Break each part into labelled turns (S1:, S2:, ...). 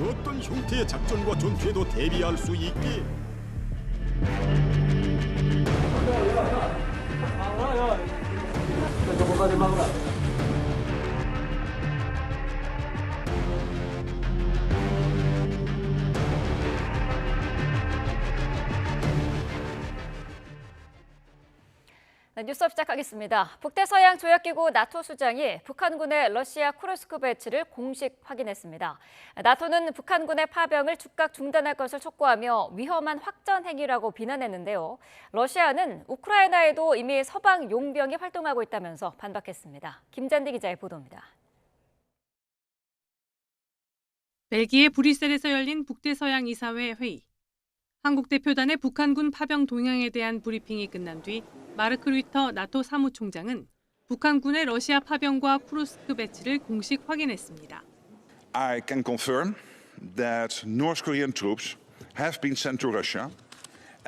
S1: 어떤 형태의 작전과 전투에도 대비할 수 있게.
S2: 네, 뉴스업 시작하겠습니다. 북대서양 조약기구 나토 수장이 북한군의 러시아 쿠르스크 배치를 공식 확인했습니다. 나토는 북한군의 파병을 즉각 중단할 것을 촉구하며 위험한 확전 행위라고 비난했는데요. 러시아는 우크라이나에도 이미 서방 용병이 활동하고 있다면서 반박했습니다. 김잔디 기자의 보도입니다.
S3: 벨기에 브뤼셀에서 열린 북대서양 이사회 회의. 한국 대표단의 북한군 파병 동향에 대한 브리핑이 끝난 뒤 마르크 류터 나토 사무총장은 북한군의 러시아 파병과 쿠르스크 배치를 공식 확인했습니다.
S4: I can confirm that North Korean troops have been sent to Russia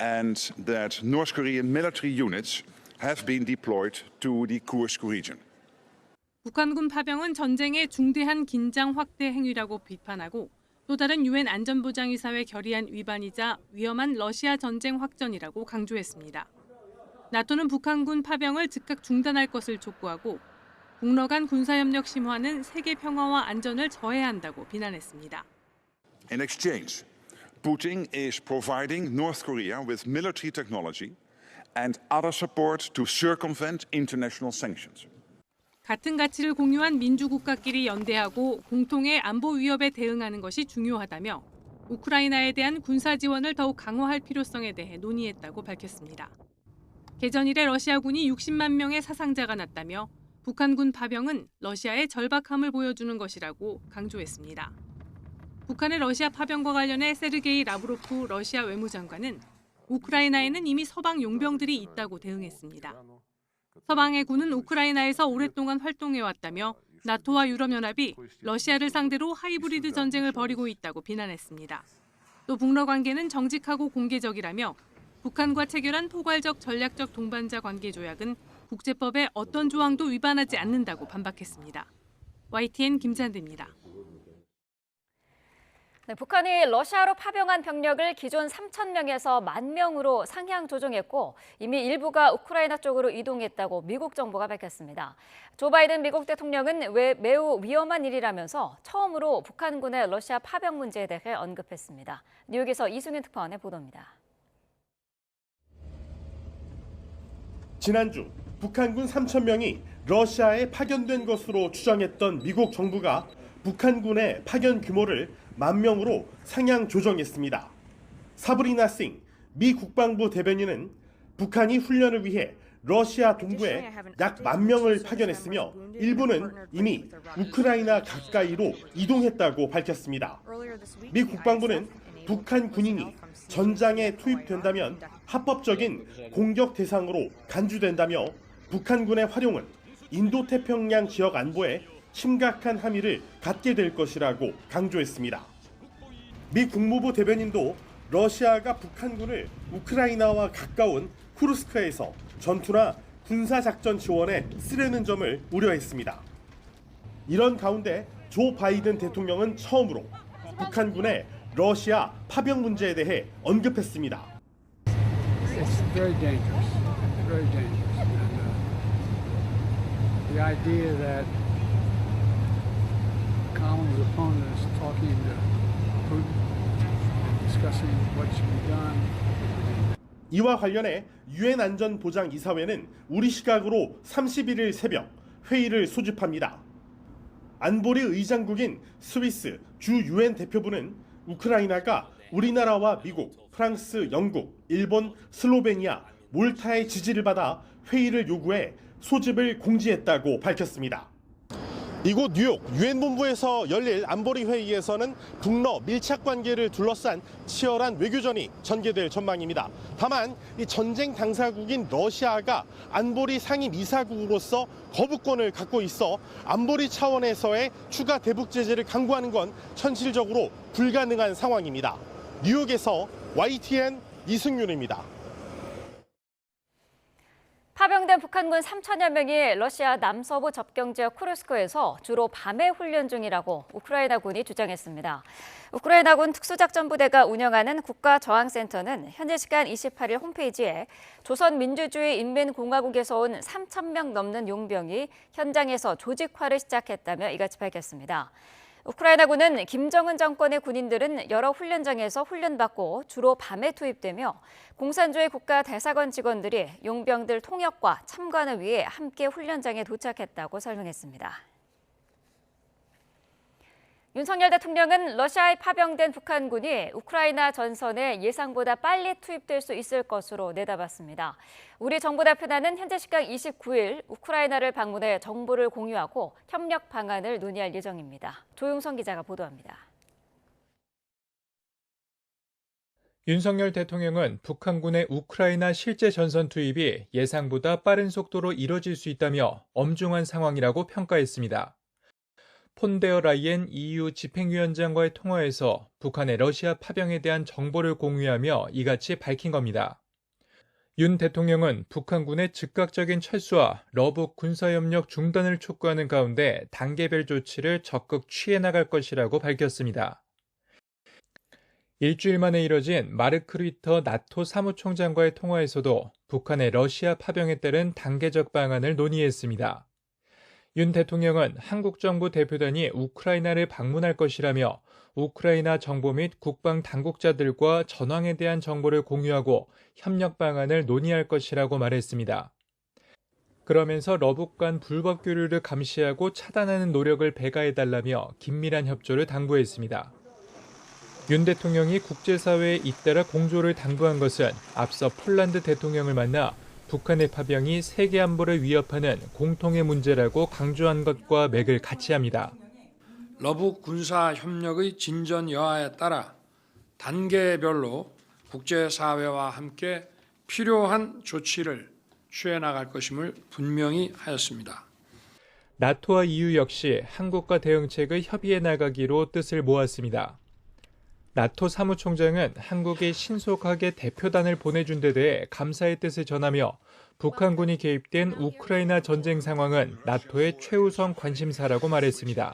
S4: and that North Korean military units have been deployed to the Kursk region.
S3: 북한군 파병은 전쟁의 중대한 긴장 확대 행위라고 비판하고 또 다른 유엔 안전보장이사회 결의안 위반이자 위험한 러시아 전쟁 확전이라고 강조했습니다. 나토는 북한군 파병을 즉각 중단할 것을 촉구하고 북러 간 군사협력 심화는 세계 평화와 안전을 저해한다고 비난했습니다.
S4: In exchange, Putin is providing North Korea with military technology and other support to circumvent international sanctions.
S3: 같은 가치를 공유한 민주국가끼리 연대하고 공통의 안보 위협에 대응하는 것이 중요하다며 우크라이나에 대한 군사 지원을 더욱 강화할 필요성에 대해 논의했다고 밝혔습니다. 개전 이래 러시아군이 60만 명의 사상자가 났다며 북한군 파병은 러시아의 절박함을 보여주는 것이라고 강조했습니다. 북한의 러시아 파병과 관련해 세르게이 라브로프 러시아 외무장관은 우크라이나에는 이미 서방 용병들이 있다고 대응했습니다. 서방의 군은 우크라이나에서 오랫동안 활동해왔다며 나토와 유럽연합이 러시아를 상대로 하이브리드 전쟁을 벌이고 있다고 비난했습니다. 또 북러 관계는 정직하고 공개적이라며 북한과 체결한 포괄적 전략적 동반자 관계 조약은 국제법의 어떤 조항도 위반하지 않는다고 반박했습니다. YTN 김찬대입니다.
S2: 네, 북한이 러시아로 파병한 병력을 기존 3,000명에서 10,000명으로 상향 조정했고 이미 일부가 우크라이나 쪽으로 이동했다고 미국 정부가 밝혔습니다. 조 바이든 미국 대통령은 매우 위험한 일이라면서 처음으로 북한군의 러시아 파병 문제에 대해 언급했습니다. 뉴욕에서 이승윤 특파원의 보도입니다.
S5: 지난주 북한군 3,000명이 러시아에 파견된 것으로 추정했던 미국 정부가 북한군의 파견 규모를 10,000명으로 상향 조정했습니다. 사브리나 싱 미 국방부 대변인은 북한이 훈련을 위해 러시아 동부에 약 10,000명을 파견했으며 일부는 이미 우크라이나 가까이로 이동했다고 밝혔습니다. 미 국방부는 북한 군인이 전장에 투입된다면 합법적인 공격 대상으로 간주된다며 북한군의 활용은 인도태평양 지역 안보에 심각한 함의를 갖게 될 것이라고 강조했습니다. 미 국무부 대변인도 러시아가 북한군을 우크라이나와 가까운 쿠르스크에서 전투나 군사작전 지원에 쓰려는 점을 우려했습니다. 이런 가운데 조 바이든 대통령은 처음으로 북한군의 러시아 파병 문제에 대해 언급했습니다.
S6: It's very dangerous. Very dangerous. And the idea that Colin's opponent is talking to Putin, discussing what should be done.
S5: 이와 관련해 유엔 안전보장이사회는 우리 시각으로 31일 새벽 회의를 소집합니다. 안보리 의장국인 스위스 주 유엔 대표부는 우크라이나가 우리나라와 미국, 프랑스, 영국, 일본, 슬로베니아, 몰타의 지지를 받아 회의를 요구해 소집을 공지했다고 밝혔습니다. 이곳 뉴욕 유엔 본부에서 열릴 안보리 회의에서는 북러 밀착 관계를 둘러싼 치열한 외교전이 전개될 전망입니다. 다만 이 전쟁 당사국인 러시아가 안보리 상임 이사국으로서 거부권을 갖고 있어 안보리 차원에서의 추가 대북 제재를 강구하는 건 현실적으로 불가능한 상황입니다. 뉴욕에서 YTN 이승윤입니다.
S2: 파병된 파병된 북한군 3천여 명이 러시아 남서부 접경 지역 쿠르스크에서 주로 밤에 훈련 중이라고 우크라이나군이 주장했습니다. 우크라이나군 특수작전부대가 운영하는 국가저항센터는 현지 시간 28일 홈페이지에 조선민주주의인민공화국에서 온 3,000명 넘는 용병이 현장에서 조직화를 시작했다며 이같이 밝혔습니다. 우크라이나군은 김정은 정권의 군인들은 여러 훈련장에서 훈련받고 주로 밤에 투입되며 공산주의 국가 대사관 직원들이 용병들 통역과 참관을 위해 함께 훈련장에 도착했다고 설명했습니다. 윤석열 대통령은 러시아에 파병된 북한군이 우크라이나 전선에 예상보다 빨리 투입될 수 있을 것으로 내다봤습니다. 우리 정부 대표단은 현재 시각 29일 우크라이나를 방문해 정보를 공유하고 협력 방안을 논의할 예정입니다. 조용성 기자가 보도합니다.
S7: 윤석열 대통령은 북한군의 우크라이나 실제 전선 투입이 예상보다 빠른 속도로 이뤄질 수 있다며 엄중한 상황이라고 평가했습니다. 폰데어 라이엔 EU 집행위원장과의 통화에서 북한의 러시아 파병에 대한 정보를 공유하며 이같이 밝힌 겁니다. 윤 대통령은 북한군의 즉각적인 철수와 러북 군사협력 중단을 촉구하는 가운데 단계별 조치를 적극 취해 나갈 것이라고 밝혔습니다. 일주일 만에 이뤄진 마르크 르이터 나토 사무총장과의 통화에서도 북한의 러시아 파병에 따른 단계적 방안을 논의했습니다. 윤 대통령은 한국 정부 대표단이 우크라이나를 방문할 것이라며 우크라이나 정보 및 국방 당국자들과 전황에 대한 정보를 공유하고 협력 방안을 논의할 것이라고 말했습니다. 그러면서 러북 간 불법 교류를 감시하고 차단하는 노력을 배가해달라며 긴밀한 협조를 당부했습니다. 윤 대통령이 국제사회에 잇따라 공조를 당부한 것은 앞서 폴란드 대통령을 만나 북한의 파병이 세계 안보를 위협하는 공통의 문제라고 강조한 것과 맥을 같이 합니다.
S8: 러북 군사 협력의 진전 여하에 따라 단계별로 국제사회와 함께 필요한 조치를 취해 나갈 것임을 분명히 하였습니다.
S7: 나토와 EU 역시 한국과 대응책을 협의해 나가기로 뜻을 모았습니다. 나토 사무총장은 한국이 신속하게 대표단을 보내준 데 대해 감사의 뜻을 전하며 북한군이 개입된 우크라이나 전쟁 상황은 나토의 최우선 관심사라고 말했습니다.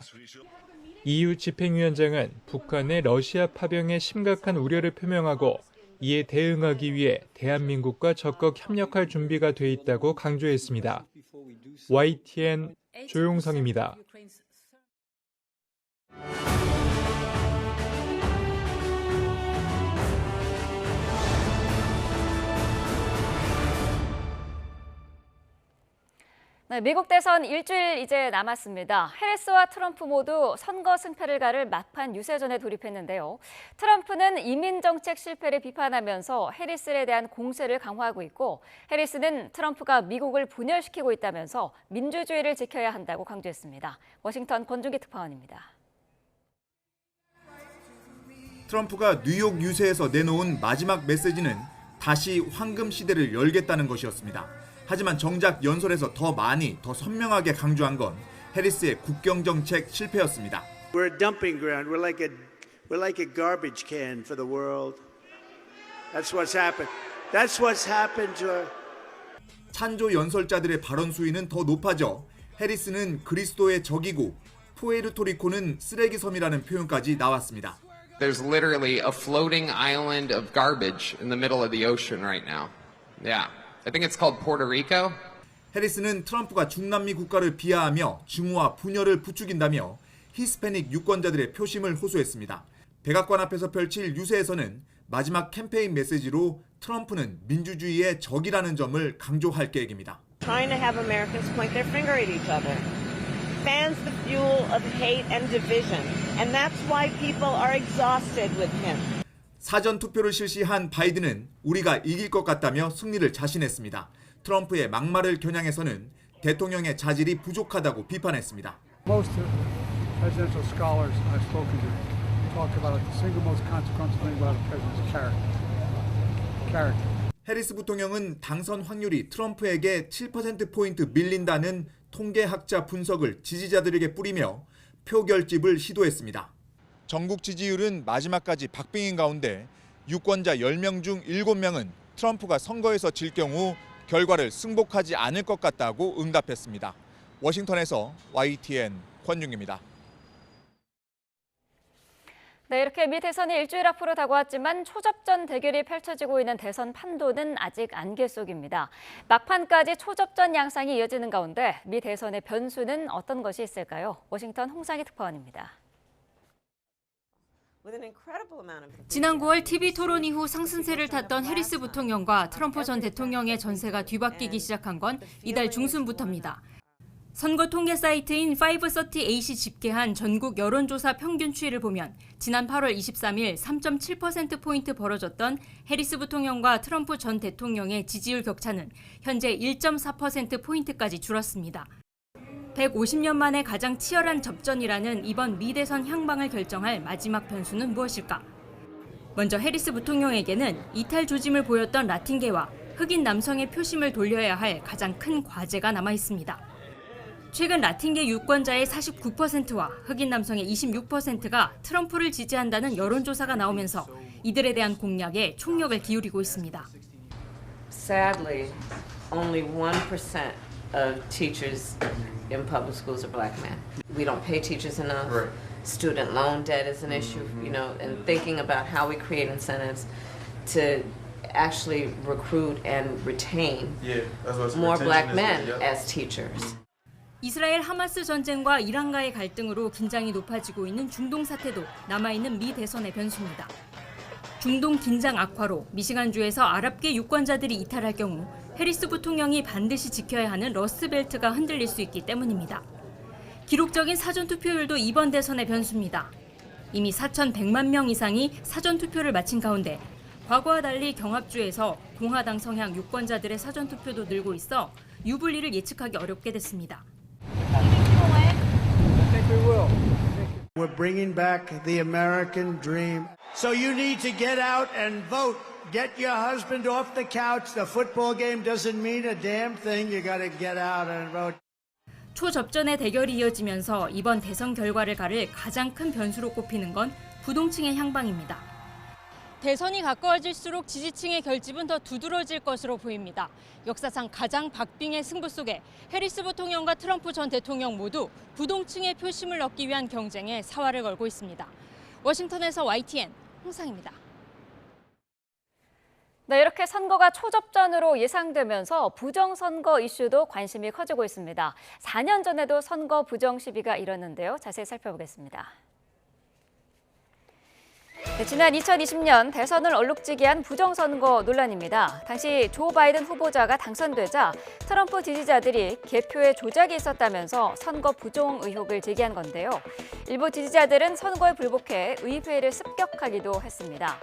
S7: EU 집행위원장은 북한의 러시아 파병에 심각한 우려를 표명하고 이에 대응하기 위해 대한민국과 적극 협력할 준비가 돼 있다고 강조했습니다. YTN 조용성입니다.
S2: 네, 미국 대선 일주일 이제 남았습니다. 해리스와 트럼프 모두 선거 승패를 가를 막판 유세전에 돌입했는데요. 트럼프는 이민 정책 실패를 비판하면서 해리스에 대한 공세를 강화하고 있고, 해리스는 트럼프가 미국을 분열시키고 있다면서 민주주의를 지켜야 한다고 강조했습니다. 워싱턴 권준기 특파원입니다.
S9: 트럼프가 뉴욕 유세에서 내놓은 마지막 메시지는 다시 황금 시대를 열겠다는 것이었습니다. 하지만 정작 연설에서 더 많이, 더 선명하게 강조한 건 해리스의 국경 정책 실패였습니다.
S10: We're a dumping ground. We're like a garbage can for the world. That's what's happened. That's what's happened to her.
S9: 찬조 연설자들의 발언 수위는 더 높아져 해리스는 그리스도의 적이고 푸에르토리코는 쓰레기 섬이라는 표현까지 나왔습니다.
S11: There's literally a floating island of garbage in the middle of the ocean right now. Yeah. I think it's called Puerto Rico.
S9: 해리스는 트럼프가 중남미 국가를 비하하며 증오와 분열을 부추긴다며 히스패닉 유권자들의 표심을 호소했습니다. 백악관 앞에서 펼칠 유세에서는 마지막 캠페인 메시지로 트럼프는 민주주의의 적이라는 점을 강조할 계획입니다.
S12: Trying to have Americans point their finger at each other. Fans the fuel of hate and division. And that's why people are exhausted with him.
S9: 사전 투표를 실시한 바이든은 우리가 이길 것 같다며 승리를 자신했습니다. 트럼프의 막말을 겨냥해서는 대통령의 자질이 부족하다고 비판했습니다.
S6: Most presidential scholars I've spoken to talk about the single most consequential thing about a president's character.
S9: 해리스 부통령은 당선 확률이 트럼프에게 7%포인트 밀린다는 통계학자 분석을 지지자들에게 뿌리며 표결집을 시도했습니다. 전국 지지율은 마지막까지 박빙인 가운데 유권자 10명 중 7명은 트럼프가 선거에서 질 경우 결과를 승복하지 않을 것 같다고 응답했습니다. 워싱턴에서 YTN 권윤입니다.
S2: 네, 이렇게 미 대선이 일주일 앞으로 다가왔지만 초접전 대결이 펼쳐지고 있는 대선 판도는 아직 안개 속입니다. 막판까지 초접전 양상이 이어지는 가운데 미 대선의 변수는 어떤 것이 있을까요? 워싱턴 홍상희 특파원입니다.
S13: 지난 9월 TV 토론 이후 상승세를 탔던 해리스 부통령과 트럼프 전 대통령의 전세가 뒤바뀌기 시작한 건 이달 중순부터입니다. 선거 통계 사이트인 538이 집계한 전국 여론조사 평균 추이를 보면 지난 8월 23일 3.7%포인트 벌어졌던 해리스 부통령과 트럼프 전 대통령의 지지율 격차는 현재 1.4%포인트까지 줄었습니다. 150년 만에 가장 치열한 접전이라는 이번 미 대선 향방을 결정할 마지막 변수는 무엇일까? 먼저 해리스 부통령에게는 이탈 조짐을 보였던 라틴계와 흑인 남성의 표심을 돌려야 할 가장 큰 과제가 남아 있습니다. 최근 라틴계 유권자의 49%와 흑인 남성의 26%가 트럼프를 지지한다는 여론조사가 나오면서 이들에 대한 공략에 총력을 기울이고 있습니다.
S12: Sadly, only 1% of teachers in public schools are black men. We don't pay teachers enough. Right. Student loan debt is an issue, and thinking about how we create incentives to actually recruit and retain more black men as teachers.
S13: 이스라엘 하마스 전쟁과 이란과의 갈등으로 긴장이 높아지고 있는 중동 사태도 남아있는 미 대선의 변수입니다. 중동 긴장 악화로 미시간주에서 아랍계 유권자들이 이탈할 경우 해리스 부통령이 반드시 지켜야 하는 러스트벨트가 흔들릴 수 있기 때문입니다. 기록적인 사전투표율도 이번 대선의 변수입니다. 이미 4,100만 명 이상이 사전투표를 마친 가운데 과거와 달리 경합주에서 공화당 성향 유권자들의 사전투표도 늘고 있어 유불리를 예측하기 어렵게 됐습니다.
S10: We're bringing back the American dream. So you need to get out and vote. Get your husband off the couch. The football game doesn't mean a damn thing. You got to get out and vote.
S13: 초접전의 대결이 이어지면서 이번 대선 결과를 가를 가장 큰 변수로 꼽히는 건 부동층의 향방입니다. 대선이 가까워질수록 지지층의 결집은 더 두드러질 것으로 보입니다. 역사상 가장 박빙의 승부 속에 해리스 부통령과 트럼프 전 대통령 모두 부동층의 표심을 얻기 위한 경쟁에 사활을 걸고 있습니다. 워싱턴에서 YTN 홍상입니다.
S2: 네, 이렇게 선거가 초접전으로 예상되면서 부정선거 이슈도 관심이 커지고 있습니다. 4년 전에도 선거 부정 시비가 일었는데요. 자세히 살펴보겠습니다. 네, 지난 2020년 대선을 얼룩지게 한 부정선거 논란입니다. 당시 조 바이든 후보자가 당선되자 트럼프 지지자들이 개표에 조작이 있었다면서 선거 부정 의혹을 제기한 건데요. 일부 지지자들은 선거에 불복해 의회를 습격하기도 했습니다.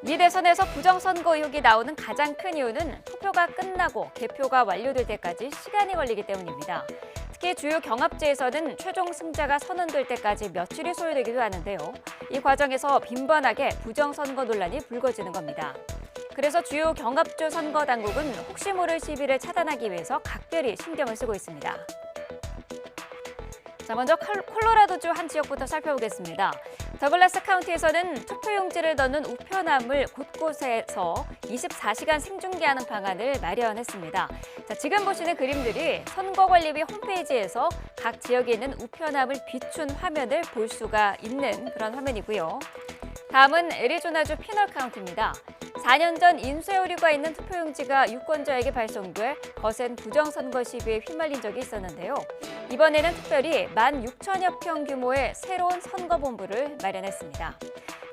S2: 미 대선에서 부정선거 의혹이 나오는 가장 큰 이유는 투표가 끝나고 개표가 완료될 때까지 시간이 걸리기 때문입니다. 특히 주요 경합제에서는 최종 승자가 선언될 때까지 며칠이 소요되기도 하는데요. 이 과정에서 빈번하게 부정선거 논란이 불거지는 겁니다. 그래서 주요 경합주 선거 당국은 혹시 모를 시비를 차단하기 위해서 각별히 신경을 쓰고 있습니다. 자, 먼저 콜로라도주 한 지역부터 살펴보겠습니다. 더글라스 카운티에서는 투표용지를 넣는 우편함을 곳곳에서 24시간 생중계하는 방안을 마련했습니다. 자, 지금 보시는 그림들이 선거관리위 홈페이지에서 각 지역에 있는 우편함을 비춘 화면을 볼 수가 있는 그런 화면이고요. 다음은 애리조나주 피널 카운티입니다. 4년 전 인쇄 오류가 있는 투표용지가 유권자에게 발송돼 거센 부정선거 시비에 휘말린 적이 있었는데요. 이번에는 특별히 16,000여 평 규모의 새로운 선거본부를 마련했습니다.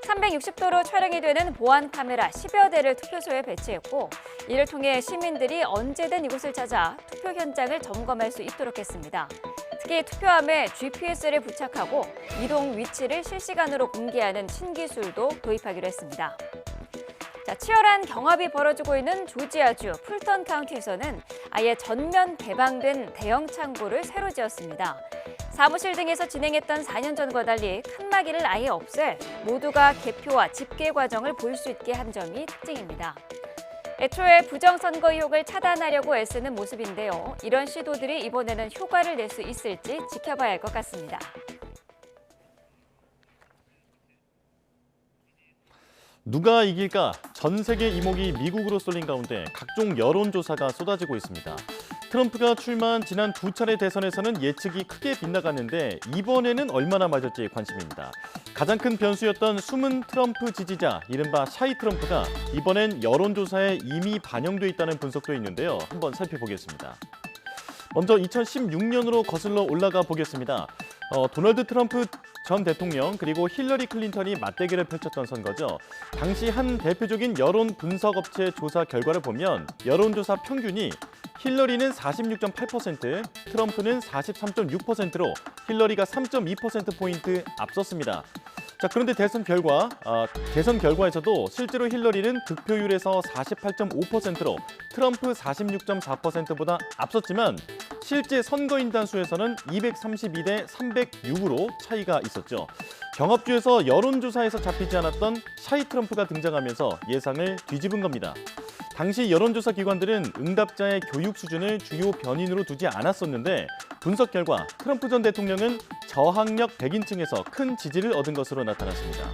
S2: 360도로 촬영이 되는 보안 카메라 10여 대를 투표소에 배치했고 이를 통해 시민들이 언제든 이곳을 찾아 투표 현장을 점검할 수 있도록 했습니다. 특히 투표함에 GPS를 부착하고 이동 위치를 실시간으로 공개하는 신기술도 도입하기로 했습니다. 자, 치열한 경합이 벌어지고 있는 조지아주 풀턴 카운티에서는 아예 전면 개방된 대형 창고를 새로 지었습니다. 사무실 등에서 진행했던 4년 전과 달리 칸막이를 아예 없애 모두가 개표와 집계 과정을 볼 수 있게 한 점이 특징입니다. 애초에 부정선거 의혹을 차단하려고 애쓰는 모습인데요. 이런 시도들이 이번에는 효과를 낼 수 있을지 지켜봐야 할 것 같습니다.
S14: 누가 이길까? 전 세계 이목이 미국으로 쏠린 가운데 각종 여론조사가 쏟아지고 있습니다. 트럼프가 출마한 지난 두 차례 대선에서는 예측이 크게 빗나갔는데 이번에는 얼마나 맞을지 관심입니다. 가장 큰 변수였던 숨은 트럼프 지지자, 이른바 샤이 트럼프가 이번엔 여론조사에 이미 반영돼 있다는 분석도 있는데요. 한번 살펴보겠습니다. 먼저 2016년으로 거슬러 올라가 보겠습니다. 도널드 트럼프 전 대통령 그리고 힐러리 클린턴이 맞대결을 펼쳤던 선거죠. 당시 한 대표적인 여론 분석 업체 조사 결과를 보면 여론조사 평균이 힐러리는 46.8%, 트럼프는 43.6%로 힐러리가 3.2%포인트 앞섰습니다. 자, 그런데 대선 결과에서도 실제로 힐러리는 득표율에서 48.5%로 트럼프 46.4%보다 앞섰지만 실제 선거인단 수에서는 232대 306으로 차이가 있었죠. 경합주에서 여론조사에서 잡히지 않았던 샤이 트럼프가 등장하면서 예상을 뒤집은 겁니다. 당시 여론조사 기관들은 응답자의 교육 수준을 주요 변인으로 두지 않았었는데 분석 결과 트럼프 전 대통령은 저학력 백인층에서 큰 지지를 얻은 것으로 나타났습니다.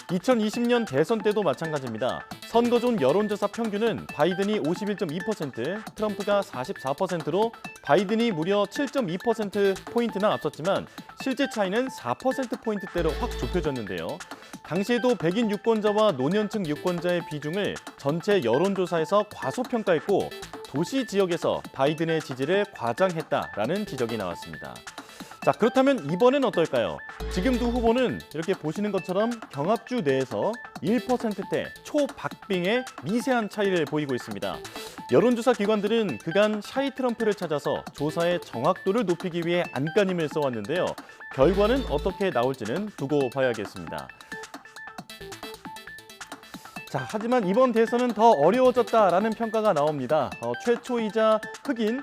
S14: 2020년 대선 때도 마찬가지입니다. 선거존 여론조사 평균은 바이든이 51.2%, 트럼프가 44%로 바이든이 무려 7.2%포인트나 앞섰지만 실제 차이는 4%포인트대로 확 좁혀졌는데요. 당시에도 백인 유권자와 노년층 유권자의 비중을 전체 여론조사에서 과소평가했고 도시 지역에서 바이든의 지지를 과장했다라는 지적이 나왔습니다. 자, 그렇다면 이번엔 어떨까요? 지금도 후보는 이렇게 보시는 것처럼 경합주 내에서 1%대 초박빙의 미세한 차이를 보이고 있습니다. 여론조사 기관들은 그간 샤이 트럼프를 찾아서 조사의 정확도를 높이기 위해 안간힘을 써왔는데요. 결과는 어떻게 나올지는 두고 봐야겠습니다. 자, 하지만 이번 대선은 더 어려워졌다라는 평가가 나옵니다.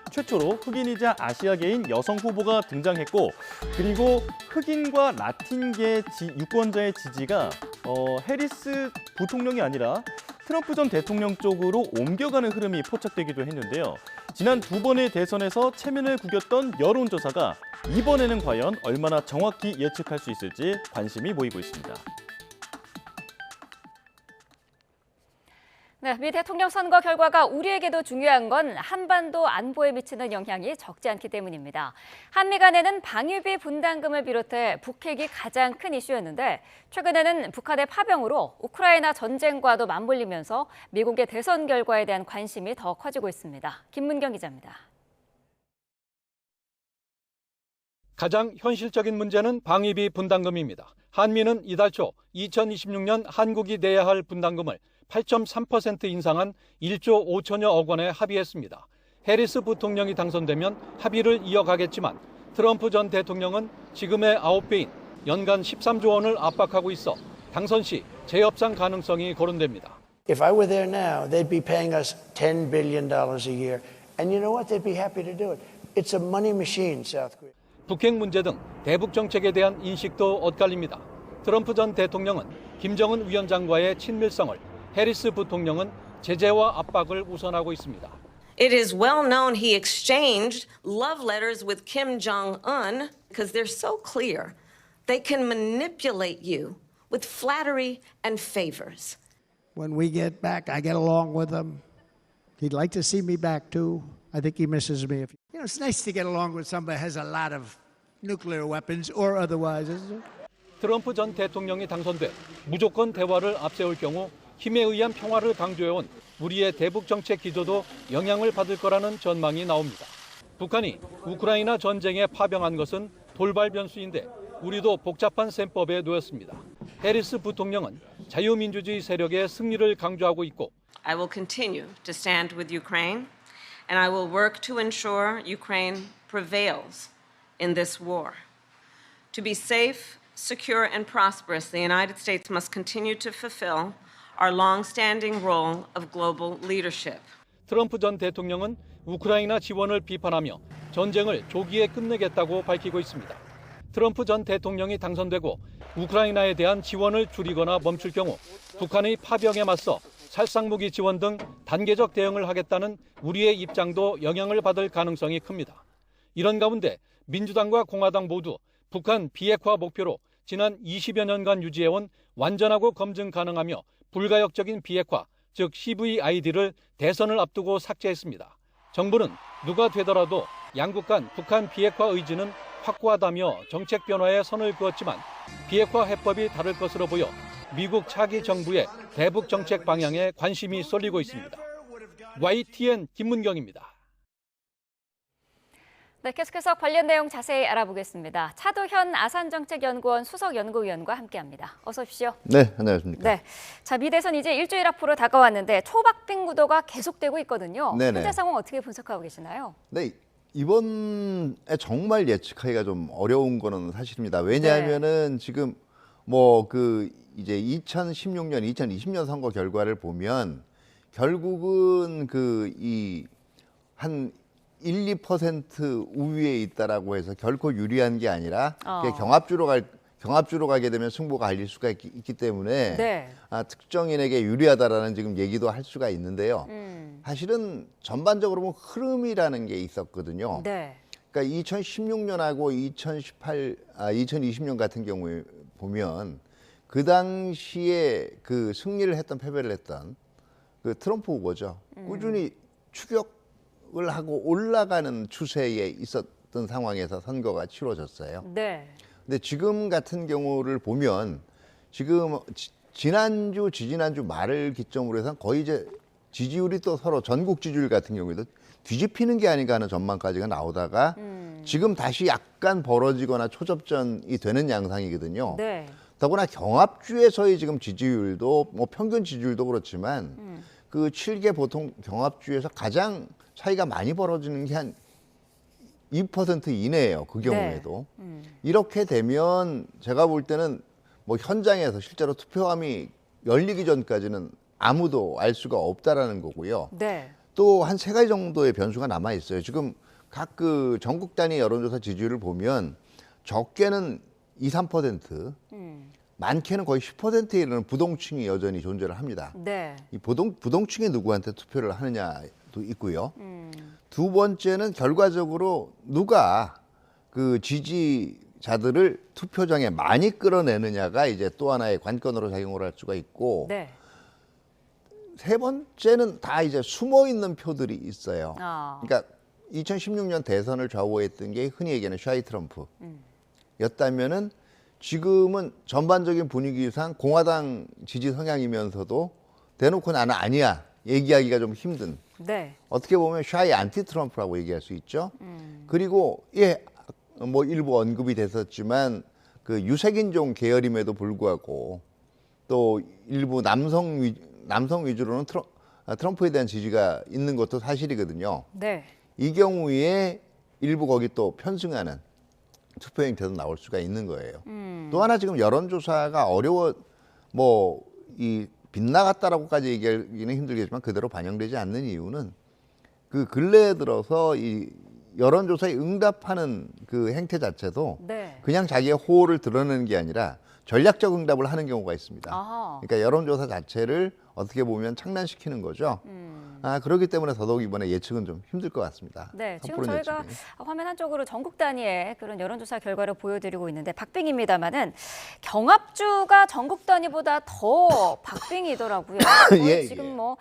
S14: 최초로 흑인이자 아시아계인 여성 후보가 등장했고, 그리고 흑인과 라틴계 유권자의 지지가 해리스 부통령이 아니라 트럼프 전 대통령 쪽으로 옮겨가는 흐름이 포착되기도 했는데요. 지난 두 번의 대선에서 체면을 구겼던 여론조사가 이번에는 과연 얼마나 정확히 예측할 수 있을지 관심이 모이고 있습니다.
S2: 네, 미 대통령 선거 결과가 우리에게도 중요한 건 한반도 안보에 미치는 영향이 적지 않기 때문입니다. 한미 간에는 방위비 분담금을 비롯해 북핵이 가장 큰 이슈였는데 최근에는 북한의 파병으로 우크라이나 전쟁과도 맞물리면서 미국의 대선 결과에 대한 관심이 더 커지고 있습니다. 김문경 기자입니다.
S15: 가장 현실적인 문제는 방위비 분담금입니다. 한미는 이달 초 2026년 한국이 내야 할 분담금을 8.3% 인상한 1조 5천여억 원에 합의했습니다. 해리스 부통령이 당선되면 합의를 이어가겠지만 트럼프 전 대통령은 지금의 9배인 연간 13조 원을 압박하고 있어 당선 시 재협상 가능성이 거론됩니다.
S10: If I were there now, they'd be paying us $10 billion a year. And you know what? They'd be happy to do it. It's a money machine, South Korea.
S15: 북핵 문제 등 대북 정책에 대한 인식도 엇갈립니다. 트럼프 전 대통령은 김정은 위원장과의 친밀성을, 해리스 부통령은 제재와 압박을 우선하고 있습니다.
S12: It is well known he exchanged love letters with Kim Jong-un because they're so clear. They can manipulate you with flattery and favors.
S10: When we get back, I get along with him. He'd like to see me back too. I think he misses me. You know, it's nice to get along with somebody who has a lot of nuclear weapons or otherwise, isn't it?
S15: 트럼프 전 대통령이 당선돼 무조건 대화를 앞세울 경우 힘에 의한 평화를 강조해온 우리의 대북 정책 기조도 영향을 받을 거라는 전망이 나옵니다. 북한이 우크라이나 전쟁에 파병한 것은 돌발 변수인데 우리도 복잡한 셈법에 놓였습니다. 해리스 부통령은 자유민주주의 세력의 승리를 강조하고 있고
S12: I will continue to stand with Ukraine and I will work to ensure Ukraine prevails in this war. To be safe, secure and prosperous, the United States must continue to fulfill our long-standing role of global leadership.
S15: 트럼프 전 대통령은 우크라이나 지원을 비판하며 전쟁을 조기에 끝내겠다고 밝히고 있습니다. 트럼프 전 대통령이 당선되고 우크라이나에 대한 지원을 줄이거나 멈출 경우 북한의 파병에 맞서 살상무기 지원 등 단계적 대응을 하겠다는 우리의 입장도 영향을 받을 가능성이 큽니다. 이런 가운데 민주당과 공화당 모두 북한 비핵화 목표로 지난 20여 년간 유지해온 완전하고 검증 가능하며 불가역적인 비핵화, 즉 CVID를 대선을 앞두고 삭제했습니다. 정부는 누가 되더라도 양국 간 북한 비핵화 의지는 확고하다며 정책 변화에 선을 그었지만 비핵화 해법이 다를 것으로 보여 미국 차기 정부의 대북 정책 방향에 관심이 쏠리고 있습니다. YTN 김문경입니다.
S2: 네, 계속해서 관련 내용 자세히 알아보겠습니다. 차도현 아산정책연구원 수석연구위원과 함께합니다. 어서 오십시오.
S16: 네, 안녕하십니까.
S2: 네, 자 미대선 이제 일주일 앞으로 다가왔는데 초박빙 구도가 계속되고 있거든요.
S16: 네네.
S2: 현재 상황 어떻게 분석하고 계시나요?
S16: 네, 이번에 정말 예측하기가 좀 어려운 거는 사실입니다. 왜냐하면은 지금 뭐 이제 2016년, 2020년 선거 결과를 보면 결국은 한 1, 2% 우위에 있다라고 해서 결코 유리한 게 아니라 경합주로 가게 되면 승부가 갈릴 수가 있기 때문에
S2: 네.
S16: 특정인에게 유리하다라는 지금 얘기도 할 수가 있는데요. 사실은 전반적으로 보면 흐름이라는 게 있었거든요.
S2: 네.
S16: 그러니까 2016년하고 2020년 같은 경우에 보면 그 당시에 그 승리를 했던 패배를 했던 그 트럼프 후보죠. 꾸준히 추격을 하고 올라가는 추세에 있었던 상황에서 선거가 치러졌어요.
S2: 네.
S16: 근데 지금 같은 경우를 보면 지금 지난주, 지지난주 말을 기점으로 해서 거의 이제 지지율이 또 서로 전국 지지율 같은 경우에도 뒤집히는 게 아닌가 하는 전망까지가 나오다가 지금 다시 약간 벌어지거나 초접전이 되는 양상이거든요.
S2: 네.
S16: 더구나 경합주에서의 지금 지지율도 뭐 평균 지지율도 그렇지만 그 7개 보통 경합주에서 가장 차이가 많이 벌어지는 게 한 2% 이내예요. 그 경우에도.
S2: 네.
S16: 이렇게 되면 제가 볼 때는 뭐 현장에서 실제로 투표함이 열리기 전까지는 아무도 알 수가 없다라는 거고요.
S2: 네.
S16: 또 한 3가지 정도의 변수가 남아 있어요. 지금 각 그 전국 단위 여론조사 지지율을 보면 적게는 2, 3%, 많게는 거의 10%에 이르는 부동층이 여전히 존재를 합니다.
S2: 네.
S16: 이 부동층이 누구한테 투표를 하느냐도 있고요. 두 번째는 결과적으로 누가 그 지지자들을 투표장에 많이 끌어내느냐가 이제 또 하나의 관건으로 작용을 할 수가 있고,
S2: 네.
S16: 세 번째는 다 이제 숨어 있는 표들이 있어요. 그러니까 2016년 대선을 좌우했던 게 흔히 얘기하는 샤이 트럼프였다면은 지금은 전반적인 분위기상 공화당 지지 성향이면서도 대놓고 나는 아니야 얘기하기가 좀 힘든.
S2: 네.
S16: 어떻게 보면 샤이 안티 트럼프라고 얘기할 수 있죠. 그리고 뭐 일부 언급이 됐었지만 그 유색인종 계열임에도 불구하고 또 일부 남성 위주로는 트럼프에 대한 지지가 있는 것도 사실이거든요.
S2: 네.
S16: 이 경우에 일부 거기 또 편승하는 투표 행태도 나올 수가 있는 거예요. 또 하나 지금 여론조사가 뭐 이 빗나갔다라고까지 얘기하기는 힘들겠지만 그대로 반영되지 않는 이유는 그 근래에 들어서 이 여론조사에 응답하는 그 행태 자체도
S2: 네.
S16: 그냥 자기의 호를 드러내는 게 아니라 전략적 응답을 하는 경우가 있습니다.
S2: 아하.
S16: 그러니까 여론조사 자체를 어떻게 보면 창란시키는 거죠. 그렇기 때문에 더더욱 이번에 예측은 좀 힘들 것 같습니다.
S2: 네, 지금
S16: 섣부른
S2: 저희가
S16: 예측이.
S2: 화면 한쪽으로 전국 단위의 그런 여론조사 결과를 보여드리고 있는데 박빙입니다만은 경합주가 전국 단위보다 더 박빙이더라고요.
S16: 예,
S2: 지금 뭐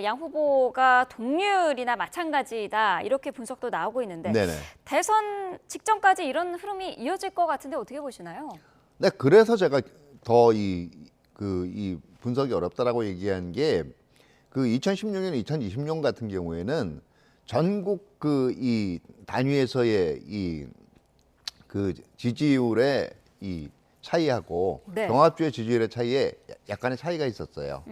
S2: 양 후보가 동률이나 마찬가지다 이렇게 분석도 나오고 있는데
S16: 네네.
S2: 대선 직전까지 이런 흐름이 이어질 것 같은데 어떻게 보시나요?
S16: 네, 그래서 제가 더 이 분석이 어렵다라고 얘기한 게 그 2016년, 2020년 같은 경우에는 전국 이 단위에서의 그 지지율의 이 차이하고
S2: 네.
S16: 경합주의 지지율의 차이에 약간의 차이가 있었어요.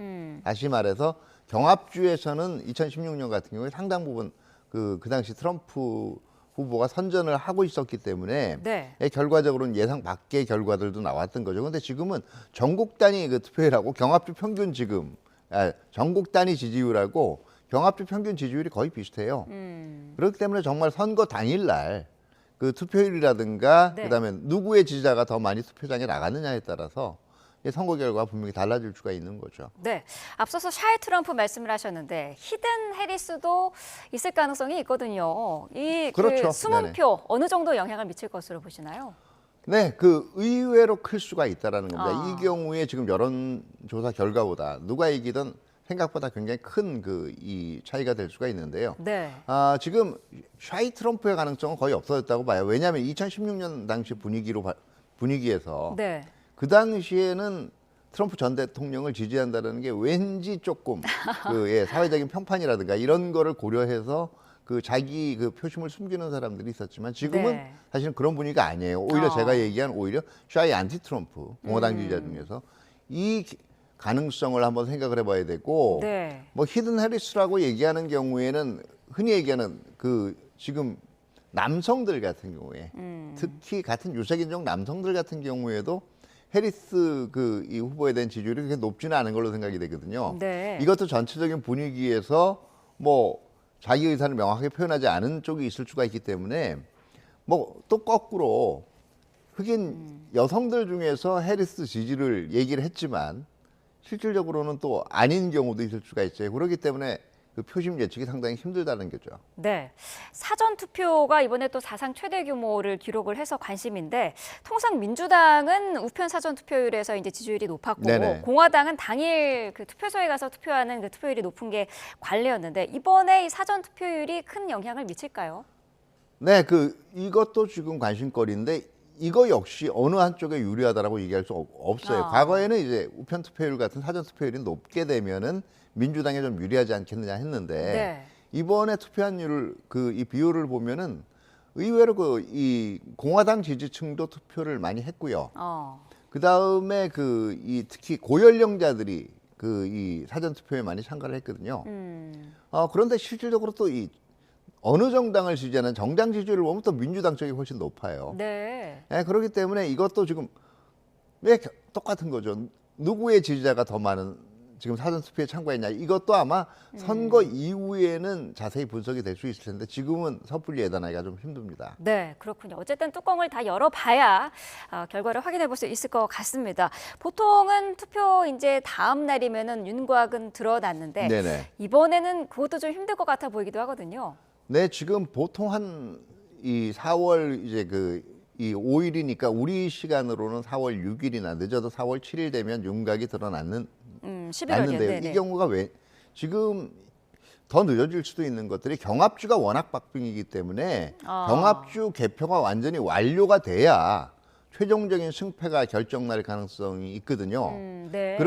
S16: 다시 말해서 경합주에서는 2016년 같은 경우에 상당 부분 그 당시 트럼프 후보가 선전을 하고 있었기 때문에
S2: 네.
S16: 결과적으로는 예상 밖의 결과들도 나왔던 거죠. 그런데 지금은 전국 단위 그 투표율하고 경합주 평균 전국 단위 지지율하고 경합주 평균 지지율이 거의 비슷해요. 그렇기 때문에 정말 선거 당일날 그 투표율이라든가
S2: 네.
S16: 그다음에 누구의 지지자가 더 많이 투표장에 나갔느냐에 따라서 선거 결과가 분명히 달라질 수가 있는 거죠.
S2: 네, 앞서서 샤이 트럼프 말씀을 하셨는데 히든 해리스도 있을 가능성이 있거든요. 이
S16: 그렇죠.
S2: 그 숨은
S16: 네네.
S2: 표 어느 정도 영향을 미칠 것으로 보시나요?
S16: 네, 그 의외로 클 수가 있다라는 겁니다. 이 경우에 지금 여론조사 결과보다 누가 이기든 생각보다 굉장히 큰 이 차이가 될 수가 있는데요.
S2: 네.
S16: 지금 샤이 트럼프의 가능성은 거의 없어졌다고 봐요. 왜냐하면 2016년 당시 분위기에서
S2: 네.
S16: 그 당시에는 트럼프 전 대통령을 지지한다는 게 왠지 조금 사회적인 평판이라든가 이런 거를 고려해서 자기 표심을 숨기는 사람들이 있었지만 지금은
S2: 네.
S16: 사실은 그런 분위기가 아니에요. 오히려 제가 얘기한 오히려 샤이 안티 트럼프 공화당 지지자 중에서 이 가능성을 한번 생각을 해봐야 되고
S2: 네.
S16: 뭐 히든 해리스라고 얘기하는 경우에는 흔히 얘기하는 지금 남성들 같은 경우에 특히 같은 유색인종 남성들 같은 경우에도 해리스 이 후보에 대한 지지율이 그렇게 높지는 않은 걸로 생각이 되거든요.
S2: 네.
S16: 이것도 전체적인 분위기에서 뭐 자기 의사를 명확하게 표현하지 않은 쪽이 있을 수가 있기 때문에 뭐 또 거꾸로 흑인 여성들 중에서 해리스 지지를 얘기를 했지만 실질적으로는 또 아닌 경우도 있을 수가 있어요. 그렇기 때문에 표심 예측이 상당히 힘들다는 거죠.
S2: 네, 사전 투표가 이번에 또 사상 최대 규모를 기록을 해서 관심인데 통상 민주당은 우편 사전 투표율에서 이제 지지율이 높았고
S16: 네네.
S2: 공화당은 당일 투표소에 가서 투표하는 투표율이 높은 게 관례였는데 이번에 이 사전 투표율이 큰 영향을 미칠까요?
S16: 네, 이것도 지금 관심거리인데 이거 역시 어느 한쪽에 유리하다라고 얘기할 수 없어요. 과거에는 이제 우편 투표율 같은 사전 투표율이 높게 되면은 민주당에 좀 유리하지 않겠느냐 했는데
S2: 네.
S16: 이번에 투표한율 이 비율을 보면은 의외로 이 공화당 지지층도 투표를 많이 했고요. 그 다음에 특히 고연령자들이 이 사전 투표에 많이 참가를 했거든요. 그런데 실질적으로 또 어느 정당을 지지하는 정당 지지율을 보면 또 민주당 쪽이 훨씬 높아요.
S2: 네.
S16: 네, 그렇기 때문에 이것도 지금 왜 똑같은 거죠. 누구의 지지자가 더 많은 지금 사전투표에 참가했냐. 이것도 아마 선거 이후에는 자세히 분석이 될 수 있을 텐데 지금은 섣불리 예단하기가 좀 힘듭니다.
S2: 네, 그렇군요. 어쨌든 뚜껑을 다 열어봐야 결과를 확인해 볼 수 있을 것 같습니다. 보통은 투표 이제 다음 날이면은 윤곽은 드러났는데
S16: 네네.
S2: 이번에는 그것도 좀 힘들 것 같아 보이기도 하거든요.
S16: 네, 지금 보통 이 4월 이제 이 5일이니까 우리 시간으로는 4월 6일이나 늦어도 4월 7일 되면 윤곽이 드러났는데요.
S2: 11월이요.
S16: 이 경우가 왜 지금 더 늦어질 수도 있는 것들이 경합주가 워낙 박빙이기 때문에 경합주 개표가 완전히 완료가 돼야 최종적인 승패가 결정날 가능성이 있거든요.
S2: 네.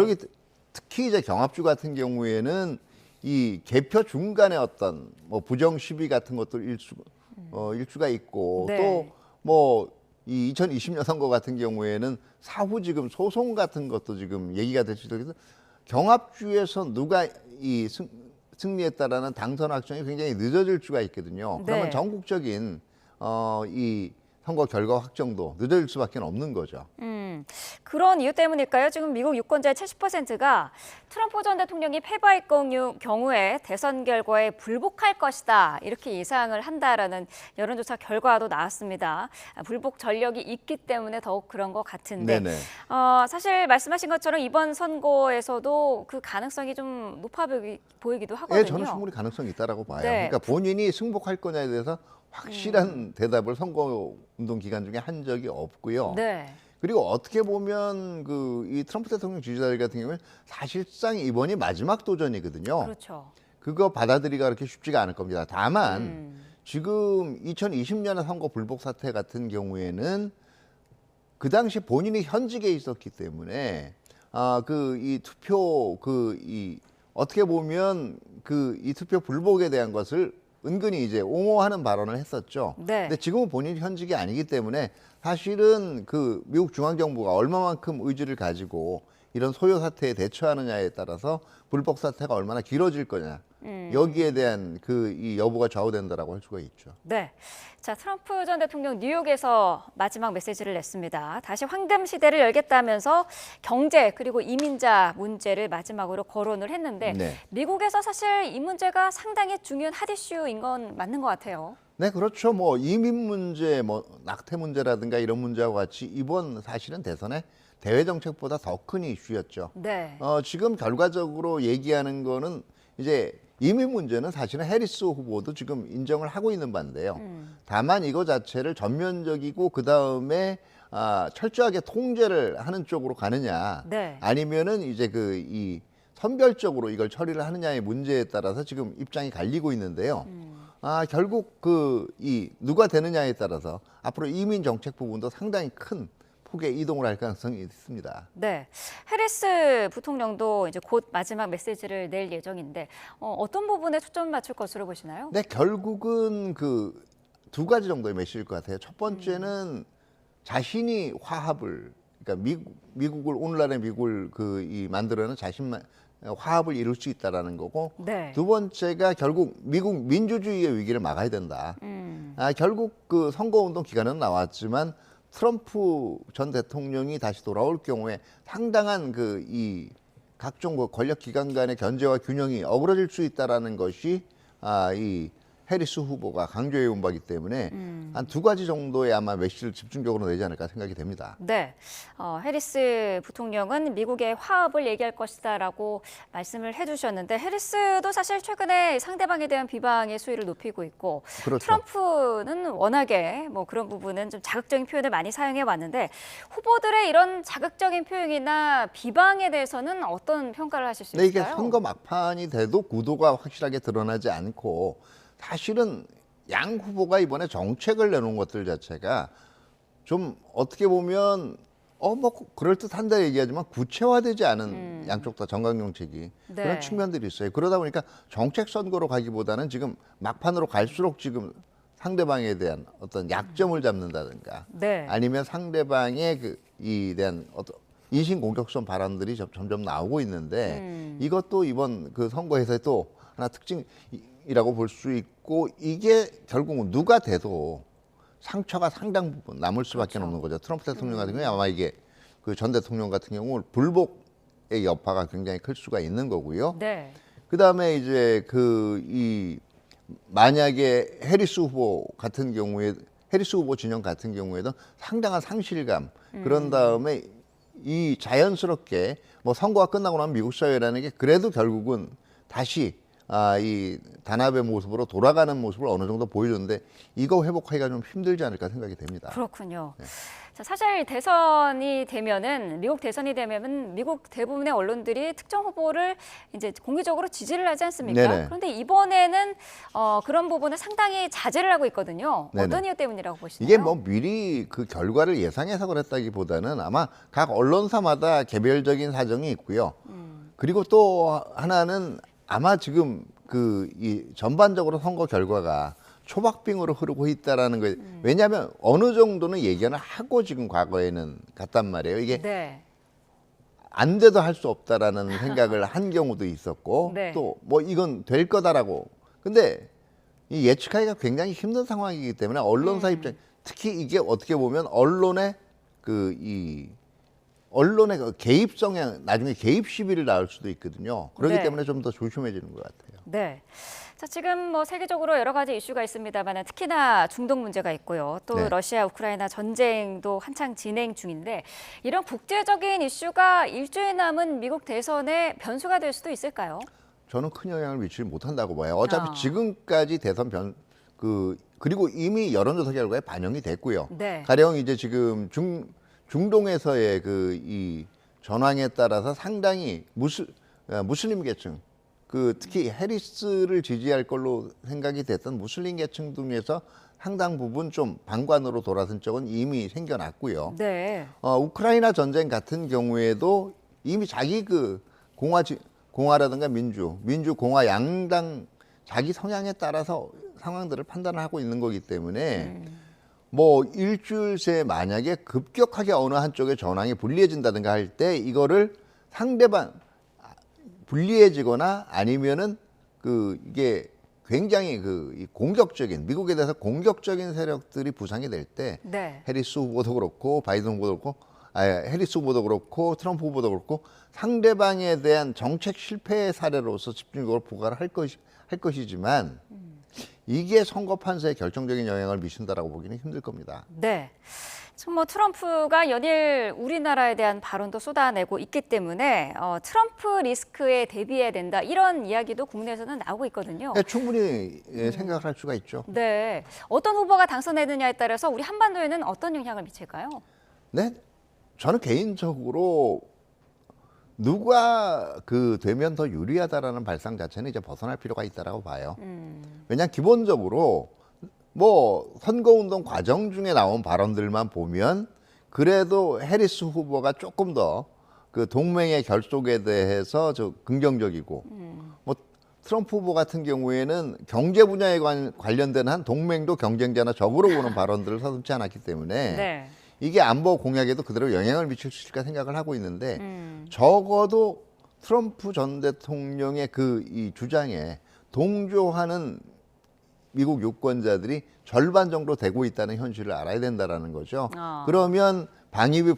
S16: 특히 이제 경합주 같은 경우에는 이 개표 중간에 어떤 뭐 부정 시비 같은 것도 일수가 있고
S2: 네.
S16: 또 뭐 이 2020년 선거 같은 경우에는 사후 지금 소송 같은 것도 지금 얘기가 될 수도 있어서 경합주에서 누가 승리했다라는 당선 확정이 굉장히 늦어질 수가 있거든요. 그러면
S2: 네.
S16: 전국적인 이 선거 결과 확정도 늦어질 수밖에 없는 거죠.
S2: 그런 이유 때문일까요? 지금 미국 유권자의 70%가 트럼프 전 대통령이 패배할 경우에 대선 결과에 불복할 것이다. 이렇게 예상을 한다라는 여론조사 결과도 나왔습니다. 불복 전력이 있기 때문에 더욱 그런 것 같은데 사실 말씀하신 것처럼 이번 선거에서도 그 가능성이 좀 높아 보이기도 하거든요.
S16: 네, 저는 충분히 가능성이 있다고 봐요.
S2: 네.
S16: 그러니까 본인이 승복할 거냐에 대해서 확실한 대답을 선거운동 기간 중에 한 적이 없고요.
S2: 네.
S16: 그리고 어떻게 보면 이 트럼프 대통령 지지자들 같은 경우는 사실상 이번이 마지막 도전이거든요.
S2: 그렇죠.
S16: 그거 받아들이기가 그렇게 쉽지가 않을 겁니다. 다만 지금 2020년의 선거 불복 사태 같은 경우에는 그 당시 본인이 현직에 있었기 때문에 이 투표 어떻게 보면 이 투표 불복에 대한 것을 은근히 이제 옹호하는 발언을 했었죠.
S2: 네.
S16: 근데 지금은 본인이 현직이 아니기 때문에 사실은 미국 중앙정부가 얼마만큼 의지를 가지고 이런 소요 사태에 대처하느냐에 따라서 불복 사태가 얼마나 길어질 거냐. 여기에 대한 이 여부가 좌우된다라고 할 수가 있죠.
S2: 네. 자, 트럼프 전 대통령 뉴욕에서 마지막 메시지를 냈습니다. 다시 황금 시대를 열겠다면서 경제 그리고 이민자 문제를 마지막으로 거론을 했는데 미국에서 사실 이 문제가 상당히 중요한 핫 이슈인 건 맞는 것 같아요.
S16: 네, 그렇죠. 뭐 이민 문제, 뭐 낙태 문제라든가 이런 문제와 같이 이번 사실은 대선에 대외 정책보다 더 큰 이슈였죠.
S2: 네.
S16: 지금 결과적으로 얘기하는 거는 이제 이민 문제는 사실은 해리스 후보도 지금 인정을 하고 있는 바인데요. 다만 이거 자체를 전면적이고 그 다음에 철저하게 통제를 하는 쪽으로 가느냐,
S2: 네.
S16: 아니면은 이제 이 선별적으로 이걸 처리를 하느냐의 문제에 따라서 지금 입장이 갈리고 있는데요. 결국 이 누가 되느냐에 따라서 앞으로 이민 정책 부분도 상당히 큰 폭의 이동을 할 가능성이 있습니다.
S2: 네, 해리스 부통령도 이제 곧 마지막 메시지를 낼 예정인데 어떤 부분에 초점 맞출 것으로 보시나요?
S16: 네, 결국은 두 가지 정도의 메시지일 것 같아요. 첫 번째는 자신이 화합을, 그러니까 미국을 오늘날의 미국을 만들어낸 자신만 화합을 이룰 수 있다라는 거고,
S2: 네.
S16: 두 번째가 결국 미국 민주주의의 위기를 막아야 된다. 결국 선거운동 기간은 나왔지만 트럼프 전 대통령이 다시 돌아올 경우에 상당한 이 각종 권력 기관 간의 견제와 균형이 어그러질 수 있다라는 것이 이 해리스 후보가 강조해온 바이기 때문에 한 두 가지 정도의 아마 메시지를 집중적으로 내지 않을까 생각이 됩니다.
S2: 네, 해리스 부통령은 미국의 화합을 얘기할 것이다라고 말씀을 해주셨는데 해리스도 사실 최근에 상대방에 대한 비방의 수위를 높이고 있고
S16: 그렇죠.
S2: 트럼프는 워낙에 뭐 그런 부분은 좀 자극적인 표현을 많이 사용해 왔는데 후보들의 이런 자극적인 표현이나 비방에 대해서는 어떤 평가를 하실 수
S16: 네,
S2: 있을까요?
S16: 이게 선거 막판이 돼도 구도가 확실하게 드러나지 않고 사실은 양 후보가 이번에 정책을 내놓은 것들 자체가 좀 어떻게 보면 뭐 그럴듯한다 얘기하지만 구체화되지 않은 양쪽 다 정강 정책이
S2: 네.
S16: 그런 측면들이 있어요. 그러다 보니까 정책 선거로 가기보다는 지금 막판으로 갈수록 지금 상대방에 대한 어떤 약점을 잡는다든가
S2: 네.
S16: 아니면 상대방의 이 대한 어떤 인신공격성 발언들이 점점 나오고 있는데 이것도 이번 선거에서의 또 하나 특징이라고 볼 수 있고 이게 결국은 누가 돼도 상처가 상당 부분 남을 수밖에 없는 거죠. 트럼프 대통령 같은 경우에 아마 이게 전 대통령 같은 경우는 불복의 여파가 굉장히 클 수가 있는 거고요.
S2: 네.
S16: 그다음에 이제 만약에 해리스 후보 진영 같은 경우에도 상당한 상실감 그런 다음에 이 자연스럽게 뭐 선거가 끝나고 나면 미국 사회라는 게 그래도 결국은 다시 이 단합의 모습으로 돌아가는 모습을 어느 정도 보여줬는데 이거 회복하기가 좀 힘들지 않을까 생각이 됩니다.
S2: 그렇군요.
S16: 네.
S2: 자, 사실 미국 대선이 되면은 미국 대부분의 언론들이 특정 후보를 이제 공개적으로 지지를 하지 않습니까?
S16: 네네.
S2: 그런데 이번에는 그런 부분을 상당히 자제를 하고 있거든요.
S16: 네네.
S2: 어떤 이유 때문이라고 보시나요?
S16: 이게 뭐 미리 결과를 예상해서 그랬다기보다는 아마 각 언론사마다 개별적인 사정이 있고요. 그리고 또 하나는 아마 지금 이 전반적으로 선거 결과가 초박빙으로 흐르고 있다라는 거예요. 왜냐하면 어느 정도는 예견을 하고 지금 과거에는 갔단 말이에요. 이게
S2: 네.
S16: 안 돼도 할 수 없다라는 생각을 한 경우도 있었고
S2: 네.
S16: 또 뭐 이건 될 거다라고. 근데 이 예측하기가 굉장히 힘든 상황이기 때문에 언론사 입장, 특히 이게 어떻게 보면 언론의 개입 성향, 나중에 개입 시비를 낳을 수도 있거든요. 그렇기
S2: 네.
S16: 때문에 좀 더 조심해지는 것 같아요.
S2: 네. 자, 지금 뭐 세계적으로 여러 가지 이슈가 있습니다만 특히나 중동 문제가 있고요. 또
S16: 네.
S2: 러시아 우크라이나 전쟁도 한창 진행 중인데 이런 국제적인 이슈가 일주일 남은 미국 대선의 변수가 될 수도 있을까요?
S16: 저는 큰 영향을 미치지 못한다고 봐요. 어차피 지금까지 대선 그리고 이미 여론조사 결과에 반영이 됐고요.
S2: 네.
S16: 가령 이제 지금 중동에서의 이 전황에 따라서 상당히 무슬림 계층, 특히 해리스를 지지할 걸로 생각이 됐던 무슬림 계층 중에서 상당 부분 좀 방관으로 돌아선 쪽은 이미 생겨났고요.
S2: 네.
S16: 우크라이나 전쟁 같은 경우에도 이미 자기 공화라든가 민주, 공화 양당 자기 성향에 따라서 상황들을 판단을 하고 있는 거기 때문에 뭐 일주일 새에 만약에 급격하게 어느 한쪽의 전황이 불리해진다든가 할 때 이거를 상대방 불리해지거나 아니면은 이게 굉장히 공격적인 미국에 대해서 공격적인 세력들이 부상이 될 때
S2: 네.
S16: 해리스 후보도 그렇고 바이든 후보도 그렇고 해리스 후보도 그렇고 트럼프 후보도 그렇고 상대방에 대한 정책 실패의 사례로서 집중적으로 부과를 할 것이지만 이게 선거 판세에 결정적인 영향을 미친다라고 보기는 힘들 겁니다.
S2: 네. 지금 뭐 트럼프가 연일 우리나라에 대한 발언도 쏟아내고 있기 때문에 트럼프 리스크에 대비해야 된다 이런 이야기도 국내에서는 나오고 있거든요.
S16: 네, 충분히 생각을 할 수가 있죠.
S2: 네. 어떤 후보가 당선되느냐에 따라서 우리 한반도에는 어떤 영향을 미칠까요?
S16: 네, 저는 개인적으로 누가 되면 더 유리하다라는 발상 자체는 이제 벗어날 필요가 있다라고 봐요. 왜냐하면 기본적으로 뭐 선거운동 과정 중에 나온 발언들만 보면 그래도 해리스 후보가 조금 더 그 동맹의 결속에 대해서 긍정적이고 뭐 트럼프 후보 같은 경우에는 경제 분야에 관련된 한 동맹도 경쟁자나 적으로 보는 발언들을 서슴지 않았기 때문에
S2: 네.
S16: 이게 안보 공약에도 그대로 영향을 미칠 수 있을까 생각을 하고 있는데 적어도 트럼프 전 대통령의 이 주장에 동조하는 미국 유권자들이 절반 정도 되고 있다는 현실을 알아야 된다는 거죠. 그러면 방위비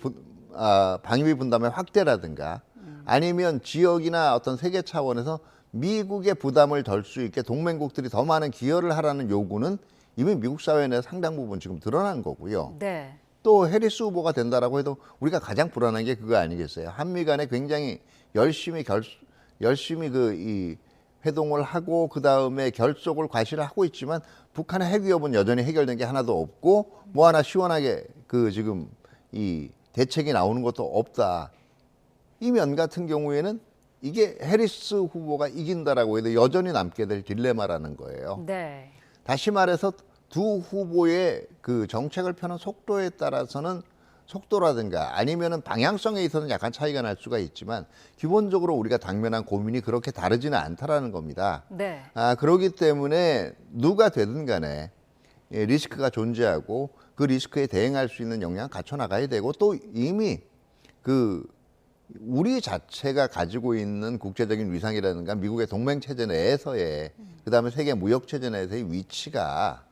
S16: 분담의 확대라든가 아니면 지역이나 어떤 세계 차원에서 미국의 부담을 덜 수 있게 동맹국들이 더 많은 기여를 하라는 요구는 이미 미국 사회 내 상당 부분 지금 드러난 거고요.
S2: 네.
S16: 또 해리스 후보가 된다라고 해도 우리가 가장 불안한 게 그거 아니겠어요? 한미 간에 굉장히 열심히 이 회동을 하고 그 다음에 결속을 과시를 하고 있지만 북한의 핵 위협은 여전히 해결된 게 하나도 없고 뭐 하나 시원하게 지금 이 대책이 나오는 것도 없다. 이 면 같은 경우에는 이게 해리스 후보가 이긴다라고 해도 여전히 남게 될 딜레마라는 거예요.
S2: 네.
S16: 다시 말해서 두 후보의 정책을 펴는 속도에 따라서는 속도라든가 아니면은 방향성에 있어서는 약간 차이가 날 수가 있지만 기본적으로 우리가 당면한 고민이 그렇게 다르지는 않다라는 겁니다.
S2: 네.
S16: 그렇기 때문에 누가 되든 간에 리스크가 존재하고 그 리스크에 대응할 수 있는 역량 갖춰 나가야 되고 또 이미 우리 자체가 가지고 있는 국제적인 위상이라든가 미국의 동맹 체제 내에서의 그다음에 세계 무역 체제 내에서의 위치가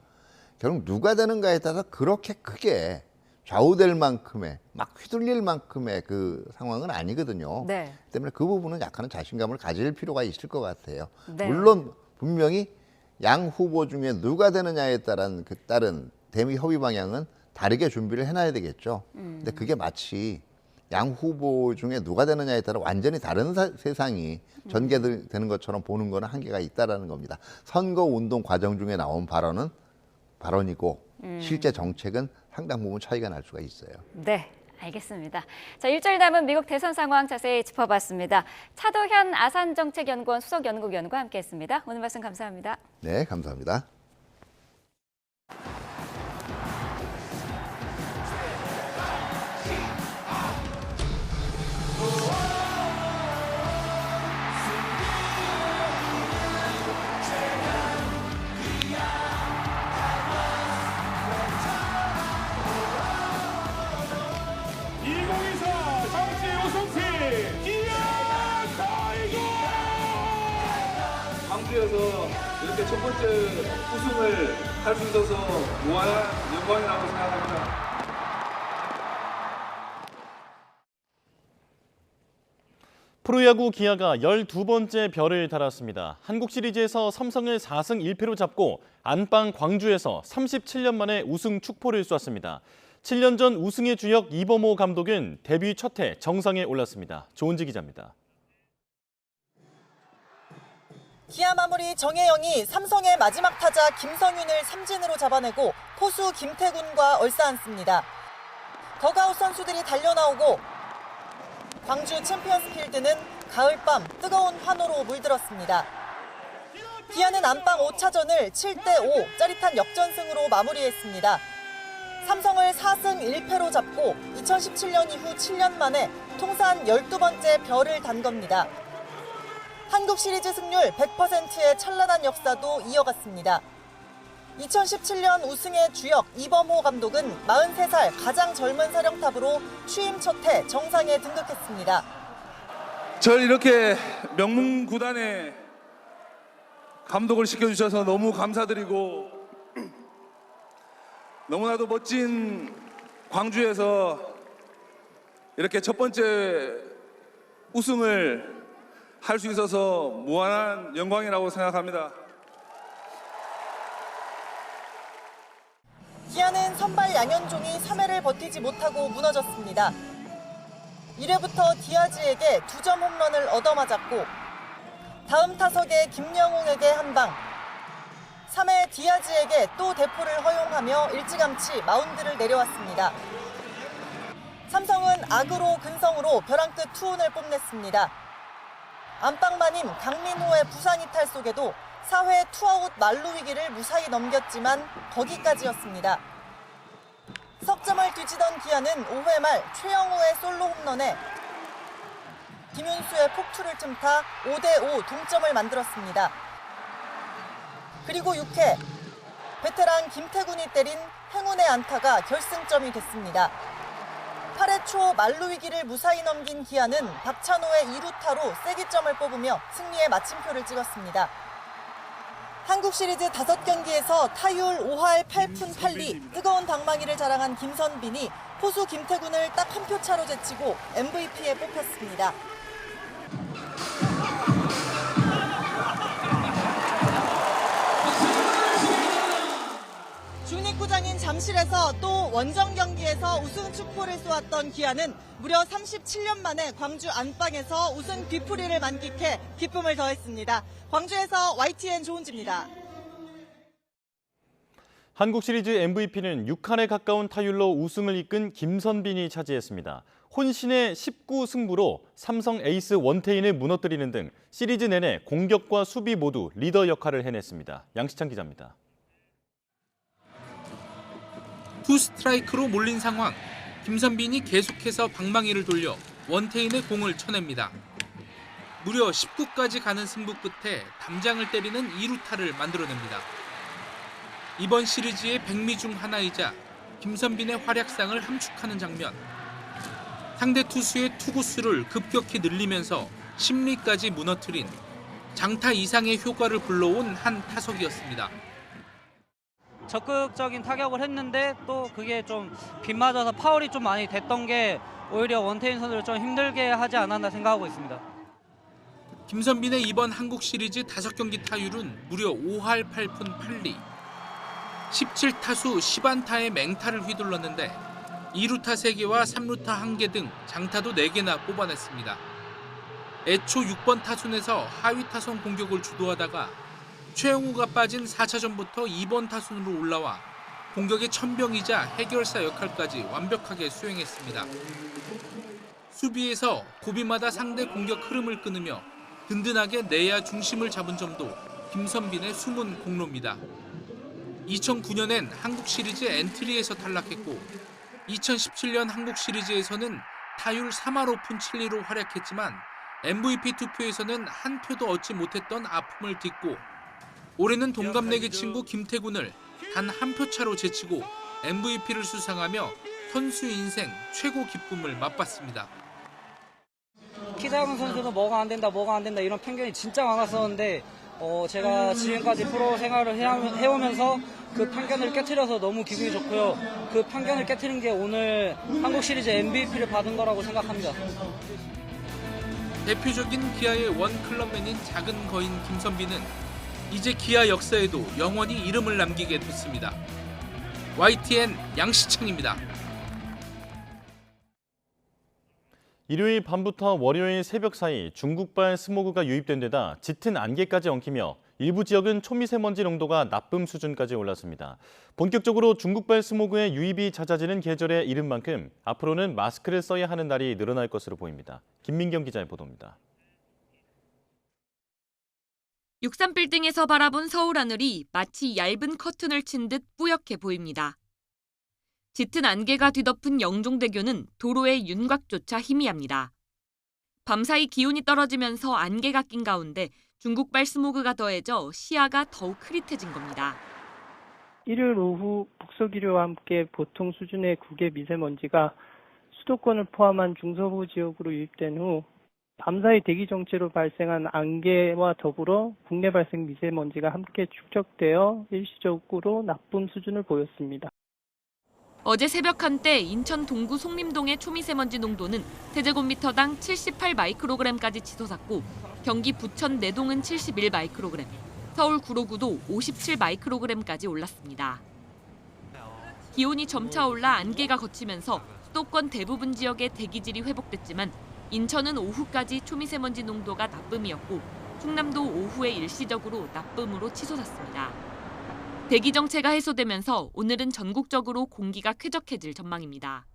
S16: 결국 누가 되는가에 따라서 그렇게 크게 좌우될 만큼의 막 휘둘릴 만큼의 상황은 아니거든요.
S2: 네.
S16: 때문에 그 부분은 약간은 자신감을 가질 필요가 있을 것 같아요.
S2: 네.
S16: 물론 분명히 양 후보 중에 누가 되느냐에 따른 대미 협의 방향은 다르게 준비를 해놔야 되겠죠. 근데 그게 마치 양 후보 중에 누가 되느냐에 따라 완전히 다른 세상이 전개되는 것처럼 보는 거는 한계가 있다라는 겁니다. 선거운동 과정 중에 나온 발언이고 실제 정책은 상당 부분 차이가 날 수가 있어요.
S2: 네, 알겠습니다. 자, 일주일 남은 미국 대선 상황 자세히 짚어봤습니다. 차도현 아산정책연구원 수석연구위원과 함께했습니다. 오늘 말씀 감사합니다.
S16: 네, 감사합니다.
S17: 광주에서 이렇게 첫 번째 우승을 할 수 있어서 무한한 영광이라고 생각합니다.
S14: 프로야구 기아가 12번째 별을 달았습니다. 한국 시리즈에서 삼성을 4승 1패로 잡고 안방 광주에서 37년 만에 우승 축포를 쐈습니다. 7년 전 우승의 주역 이범호 감독은 데뷔 첫 해 정상에 올랐습니다. 조은지 기자입니다.
S18: 기아 마무리 정혜영이 삼성의 마지막 타자 김성윤을 삼진으로 잡아내고 포수 김태군과 얼싸안습니다. 더가웃 선수들이 달려나오고 광주 챔피언스 필드는 가을밤 뜨거운 환호로 물들었습니다. 기아는 안방 5차전을 7대5 짜릿한 역전승으로 마무리했습니다. 삼성을 4승 1패로 잡고 2017년 이후 7년 만에 통산 12번째 별을 단 겁니다. 한국 시리즈 승률 100%의 찬란한 역사도 이어갔습니다. 2017년 우승의 주역 이범호 감독은 43살 가장 젊은 사령탑으로 취임 첫 해 정상에 등극했습니다.
S17: 절 이렇게 명문 구단에 감독을 시켜주셔서 너무 감사드리고 너무나도 멋진 광주에서 이렇게 첫 번째 우승을 할 수 있어서 무한한 영광이라고 생각합니다.
S18: 기아는 선발 양현종이 3회를 버티지 못하고 무너졌습니다. 1회부터 디아즈에게 2점 홈런을 얻어맞았고 다음 타석에 김영웅에게 한 방, 3회 디아즈에게 또 대포를 허용하며 일찌감치 마운드를 내려왔습니다. 삼성은 악으로 근성으로 벼랑 끝 투혼을 뽐냈습니다. 안방마님 강민호의 부상 이탈 속에도 4회 투아웃 만루 위기를 무사히 넘겼지만 거기까지였습니다. 석점을 뒤지던 기아는 5회 말 최영우의 솔로 홈런에 김윤수의 폭투를 틈타 5대5 동점을 만들었습니다. 그리고 6회 베테랑 김태군이 때린 행운의 안타가 결승점이 됐습니다. 8회 초 만루 위기를 무사히 넘긴 기아는 박찬호의 2루타로 세기점을 뽑으며 승리의 마침표를 찍었습니다. 한국 시리즈 5경기에서 타율 5할 8푼 8리 뜨거운 방망이를 자랑한 김선빈이 포수 김태군을 딱 한 표 차로 제치고 MVP에 뽑혔습니다. 중립구장인 잠실에서 또 원정 경기에서 우승 축포를 쏘았던 기아는 무려 37년 만에 광주 안방에서 우승 뒤풀이를 만끽해 기쁨을 더했습니다. 광주에서 YTN 조은지입니다.
S14: 한국 시리즈 MVP는 6칸에 가까운 타율로 우승을 이끈 김선빈이 차지했습니다. 혼신의 19승부로 삼성 에이스 원태인을 무너뜨리는 등 시리즈 내내 공격과 수비 모두 리더 역할을 해냈습니다. 양시창 기자입니다.
S19: 투 스트라이크로 몰린 상황. 김선빈이 계속해서 방망이를 돌려 원태인의 공을 쳐냅니다. 무려 19까지 가는 승부 끝에 담장을 때리는 2루타를 만들어냅니다. 이번 시리즈의 백미 중 하나이자 김선빈의 활약상을 함축하는 장면. 상대 투수의 투구수를 급격히 늘리면서 심리까지 무너뜨린 장타 이상의 효과를 불러온 한 타석이었습니다.
S20: 적극적인 타격을 했는데 또 그게 좀 빗맞아서 파울이 좀 많이 됐던 게 오히려 원태인 선수를 좀 힘들게 하지 않았나 생각하고 있습니다.
S19: 김선빈의 이번 한국 시리즈 5경기 타율은 무려 5할 8푼 8리. 17타수 10안타의 맹타를 휘둘렀는데 2루타 3개와 3루타 1개 등 장타도 4개나 뽑아냈습니다. 애초 6번 타순에서 하위 타선 공격을 주도하다가 최영우가 빠진 4차전부터 2번 타순으로 올라와 공격의 천병이자 해결사 역할까지 완벽하게 수행했습니다. 수비에서 고비마다 상대 공격 흐름을 끊으며 든든하게 내야 중심을 잡은 점도 김선빈의 숨은 공로입니다. 2009년엔 한국 시리즈 엔트리에서 탈락했고 2017년 한국 시리즈에서는 타율 3할 5푼 7리로 활약했지만 MVP 투표에서는 한 표도 얻지 못했던 아픔을 딛고 올해는 동갑내기 친구 김태군을 단 한 표 차로 제치고 MVP를 수상하며 선수 인생 최고 기쁨을 맛봤습니다.
S20: 키 작은 선수는 뭐가 안 된다 이런 편견이 진짜 많았었는데 제가 지금까지 프로 생활을 해오면서 그 편견을 깨트려서 너무 기분이 좋고요. 그 편견을 깨트린 게 오늘 한국 시리즈 MVP를 받은 거라고 생각합니다.
S19: 대표적인 기아의 원클럽맨인 작은 거인 김선빈은 이제 기아 역사에도 영원히 이름을 남기게 됐습니다. YTN 양시창입니다.
S14: 일요일 밤부터 월요일 새벽 사이 중국발 스모그가 유입된 데다 짙은 안개까지 엉키며 일부 지역은 초미세먼지 농도가 나쁨 수준까지 올랐습니다. 본격적으로 중국발 스모그의 유입이 잦아지는 계절에 이른 만큼 앞으로는 마스크를 써야 하는 날이 늘어날 것으로 보입니다. 김민경 기자의 보도입니다.
S21: 63빌딩에서 바라본 서울 하늘이 마치 얇은 커튼을 친 듯 뿌옇게 보입니다. 짙은 안개가 뒤덮은 영종대교는 도로의 윤곽조차 희미합니다. 밤사이 기온이 떨어지면서 안개가 낀 가운데 중국발 스모그가 더해져 시야가 더욱 흐릿해진 겁니다.
S22: 일요일 오후 북서기류와 함께 보통 수준의 국외 미세먼지가 수도권을 포함한 중서부 지역으로 유입된 후 밤사이 대기 정체로 발생한 안개와 더불어 국내 발생 미세먼지가 함께 축적되어 일시적으로 나쁨 수준을 보였습니다.
S21: 어제 새벽 한때 인천 동구 송림동의 초미세먼지 농도는 세제곱미터당 78 마이크로그램까지 치솟았고 경기 부천 내동은 71 마이크로그램, 서울 구로구도 57 마이크로그램까지 올랐습니다. 기온이 점차 올라 안개가 걷히면서 수도권 대부분 지역의 대기질이 회복됐지만 인천은 오후까지 초미세먼지 농도가 나쁨이었고 충남도 오후에 일시적으로 나쁨으로 치솟았습니다. 대기 정체가 해소되면서 오늘은 전국적으로 공기가 쾌적해질 전망입니다.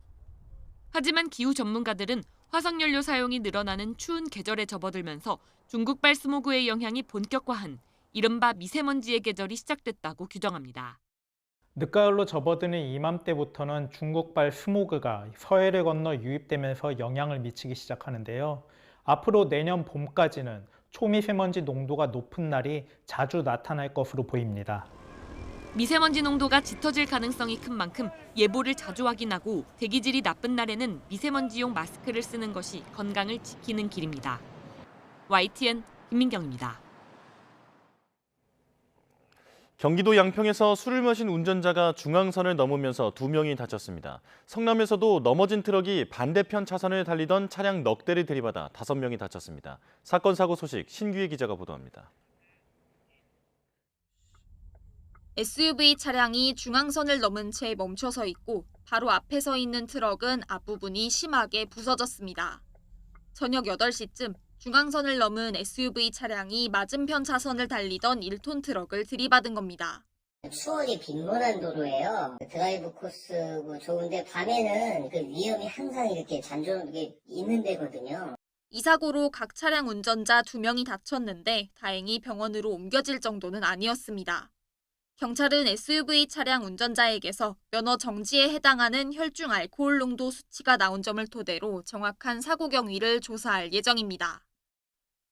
S21: 하지만 기후 전문가들은 화석연료 사용이 늘어나는 추운 계절에 접어들면서 중국발 스모그의 영향이 본격화한 이른바 미세먼지의 계절이 시작됐다고 규정합니다.
S1: 늦가을로 접어드는 이맘때부터는 중국발 스모그가 서해를 건너 유입되면서 영향을 미치기 시작하는데요. 앞으로 내년 봄까지는 초미세먼지 농도가 높은 날이 자주 나타날 것으로 보입니다.
S21: 미세먼지 농도가 짙어질 가능성이 큰 만큼 예보를 자주 확인하고 대기질이 나쁜 날에는 미세먼지용 마스크를 쓰는 것이 건강을 지키는 길입니다. YTN 김민경입니다.
S14: 경기도 양평에서 술을 마신 운전자가 중앙선을 넘으면서 2명이 다쳤습니다. 성남에서도 넘어진 트럭이 반대편 차선을 달리던 차량 넉 대를 들이받아 5명이 다쳤습니다. 사건 사고 소식 신규혜 기자가 보도합니다.
S4: SUV 차량이 중앙선을 넘은 채 멈춰서 있고 바로 앞에 서 있는 트럭은 앞부분이 심하게 부서졌습니다. 저녁 8시쯤 중앙선을 넘은 SUV 차량이 맞은편 차선을 달리던 1톤 트럭을 들이받은 겁니다.
S23: 추월이 빈번한 도로예요. 드라이브 코스고 좋은데 밤에는 그 위험이 항상 이렇게 잔존하게 있는 데거든요.
S4: 이 사고로 각 차량 운전자 2명이 다쳤는데 다행히 병원으로 옮겨질 정도는 아니었습니다. 경찰은 SUV 차량 운전자에게서 면허 정지에 해당하는 혈중 알코올 농도 수치가 나온 점을 토대로 정확한 사고 경위를 조사할 예정입니다.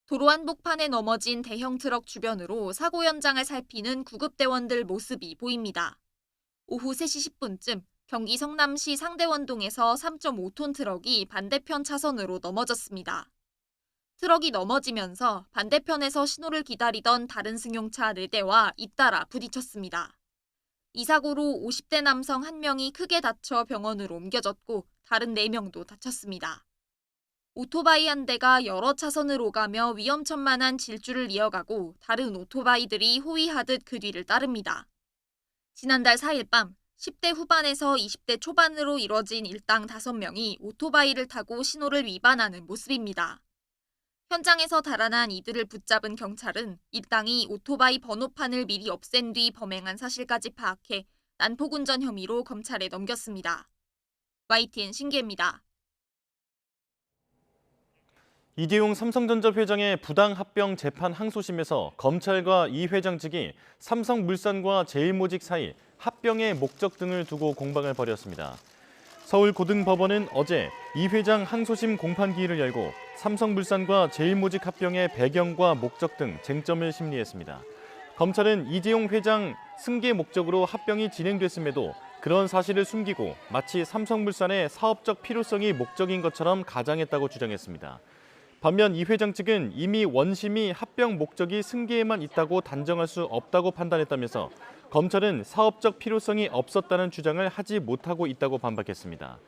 S4: 도로 한복판에 넘어진 대형 트럭 주변으로 사고 현장을 살피는 구급대원들 모습이 보입니다. 오후 3시 10분쯤 경기 성남시 상대원동에서 3.5톤 트럭이 반대편 차선으로 넘어졌습니다. 트럭이 넘어지면서 반대편에서 신호를 기다리던 다른 승용차 4대와 잇따라 부딪혔습니다. 이 사고로 50대 남성 1명이 크게 다쳐 병원으로 옮겨졌고 다른 4명도 다쳤습니다. 오토바이 한 대가 여러 차선을 오가며 위험천만한 질주를 이어가고 다른 오토바이들이 호위하듯 그 뒤를 따릅니다. 지난달 4일 밤 10대 후반에서 20대 초반으로 이뤄진 일당 5명이 오토바이를 타고 신호를 위반하는 모습입니다. 현장에서 달아난 이들을 붙잡은 경찰은 일당이 오토바이 번호판을 미리 없앤 뒤 범행한 사실까지 파악해 난폭운전 혐의로 검찰에 넘겼습니다. YTN 신기혜입니다.
S14: 이재용 삼성전자 회장의 부당 합병 재판 항소심에서 검찰과 이 회장 측이 삼성물산과 제일모직 사이 합병의 목적 등을 두고 공방을 벌였습니다. 서울고등법원은 어제 이 회장 항소심 공판기일을 열고 삼성물산과 제일모직 합병의 배경과 목적 등 쟁점을 심리했습니다. 검찰은 이재용 회장 승계 목적으로 합병이 진행됐음에도 그런 사실을 숨기고 마치 삼성물산의 사업적 필요성이 목적인 것처럼 가장했다고 주장했습니다. 반면 이 회장 측은 이미 원심이 합병 목적이 승계에만 있다고 단정할 수 없다고 판단했다면서 검찰은 사업적 필요성이 없었다는 주장을 하지 못하고 있다고 반박했습니다.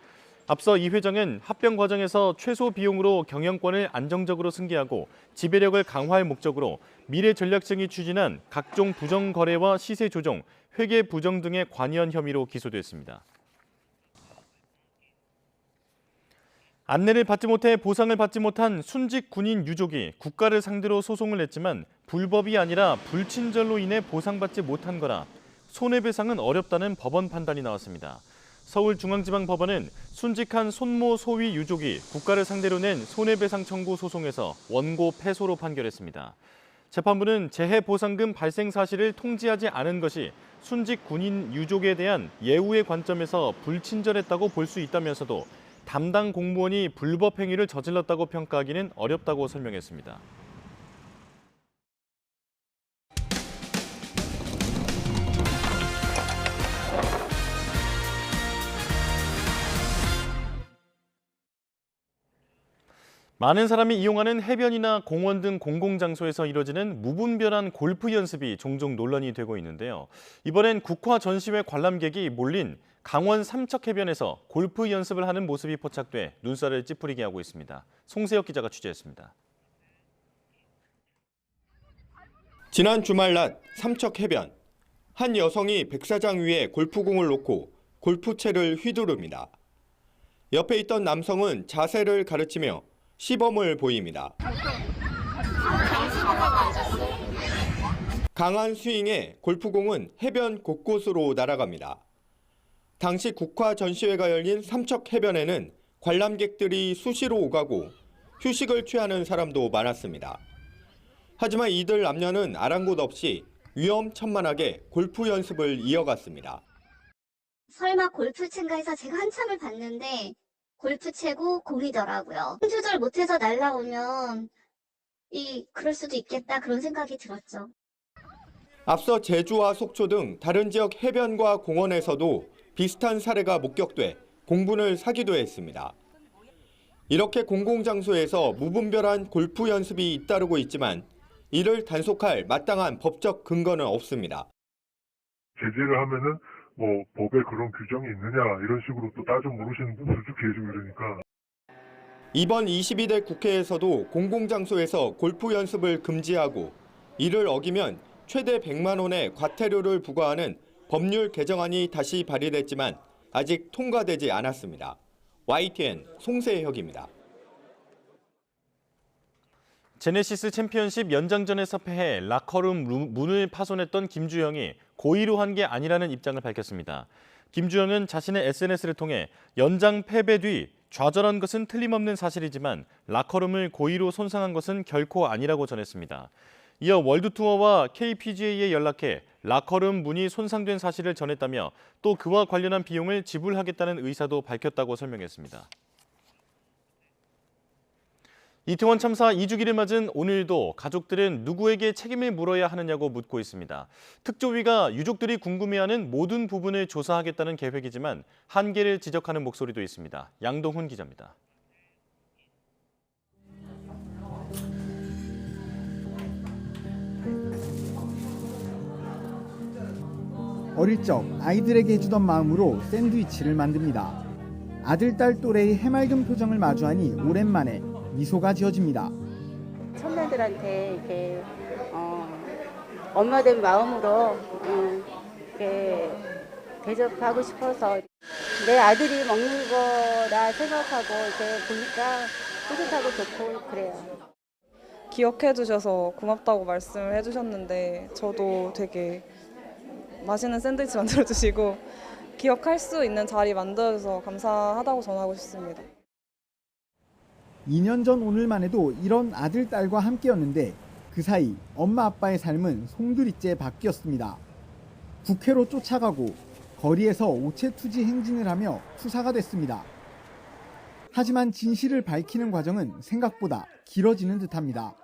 S14: 앞서 이 회장은 합병 과정에서 최소 비용으로 경영권을 안정적으로 승계하고 지배력을 강화할 목적으로 미래전략청이 추진한 각종 부정 거래와 시세 조정, 회계 부정 등에 관여한 혐의로 기소됐습니다. 안내를 받지 못해 보상을 받지 못한 순직 군인 유족이 국가를 상대로 소송을 냈지만 불법이 아니라 불친절로 인해 보상받지 못한 거라 손해배상은 어렵다는 법원 판단이 나왔습니다. 서울중앙지방법원은 순직한 손모 소위 유족이 국가를 상대로 낸 손해배상 청구 소송에서 원고 패소로 판결했습니다. 재판부는 재해보상금 발생 사실을 통지하지 않은 것이 순직 군인 유족에 대한 예우의 관점에서 불친절했다고 볼 수 있다면서도 담당 공무원이 불법 행위를 저질렀다고 평가하기는 어렵다고 설명했습니다. 많은 사람이 이용하는 해변이나 공원 등 공공장소에서 이뤄지는 무분별한 골프 연습이 종종 논란이 되고 있는데요. 이번엔 국화 전시회 관람객이 몰린 강원 삼척해변에서 골프 연습을 하는 모습이 포착돼 눈살을 찌푸리게 하고 있습니다. 송세혁 기자가 취재했습니다.
S24: 지난 주말 낮 삼척해변. 한 여성이 백사장 위에 골프공을 놓고 골프채를 휘두릅니다. 옆에 있던 남성은 자세를 가르치며 시범을 보입니다. 강한 스윙에 골프공은 해변 곳곳으로 날아갑니다. 당시 국화 전시회가 열린 삼척해변에는 관람객들이 수시로 오가고 휴식을 취하는 사람도 많았습니다. 하지만 이들 남녀는 아랑곳 없이 위험천만하게 골프 연습을 이어갔습니다.
S3: 설마 골프채인가 해서 제가 한참을 봤는데 골프채고 공이더라고요. 한 조절 못해서 날라오면 그럴 수도 있겠다 그런 생각이 들었죠.
S24: 앞서 제주와 속초 등 다른 지역 해변과 공원에서도 비슷한 사례가 목격돼 공분을 사기도 했습니다. 이렇게 공공장소에서 무분별한 골프 연습이 잇따르고 있지만 이를 단속할 마땅한 법적 근거는 없습니다.
S5: 제재를 하면은 뭐 법에 그런 규정이 있느냐 이런 식으로 또 따져 물으시는 분들도 계시고 이러니까.
S24: 이번 22대 국회에서도 공공장소에서 골프 연습을 금지하고 이를 어기면 최대 100만 원의 과태료를 부과하는 법률 개정안이 다시 발의됐지만 아직 통과되지 않았습니다. YTN 송세혁입니다.
S14: 제네시스 챔피언십 연장전에서 패해 라커룸 문을 파손했던 김주영이 고의로 한 게 아니라는 입장을 밝혔습니다. 김주영은 자신의 SNS를 통해 연장 패배 뒤 좌절한 것은 틀림없는 사실이지만 라커룸을 고의로 손상한 것은 결코 아니라고 전했습니다. 이어 월드투어와 KPGA에 연락해 라커룸 문이 손상된 사실을 전했다며 또 그와 관련한 비용을 지불하겠다는 의사도 밝혔다고 설명했습니다. 이태원 참사 2주기를 맞은 오늘도 가족들은 누구에게 책임을 물어야 하느냐고 묻고 있습니다. 특조위가 유족들이 궁금해하는 모든 부분을 조사하겠다는 계획이지만 한계를 지적하는 목소리도 있습니다. 양동훈 기자입니다.
S7: 어릴 적 아이들에게 해주던 마음으로 샌드위치를 만듭니다. 아들, 딸 또래의 해맑은 표정을 마주하니 오랜만에 미소가 지어집니다.
S8: 손녀들한테 이렇게 엄마 된 마음으로 이렇게 대접하고 싶어서 내 아들이 먹는 거라 생각하고 이렇게 보니까 뿌듯하고 좋고 그래요.
S25: 기억해 주셔서 고맙다고 말씀을 해주셨는데 저도 되게 맛있는 샌드위치 만들어주시고 기억할 수 있는 자리 만들어줘서 감사하다고 전하고 싶습니다.
S7: 2년 전 오늘만 해도 이런 아들, 딸과 함께였는데 그 사이 엄마, 아빠의 삶은 송두리째 바뀌었습니다. 국회로 쫓아가고 거리에서 오체투지 행진을 하며 투사가 됐습니다. 하지만 진실을 밝히는 과정은 생각보다 길어지는 듯합니다.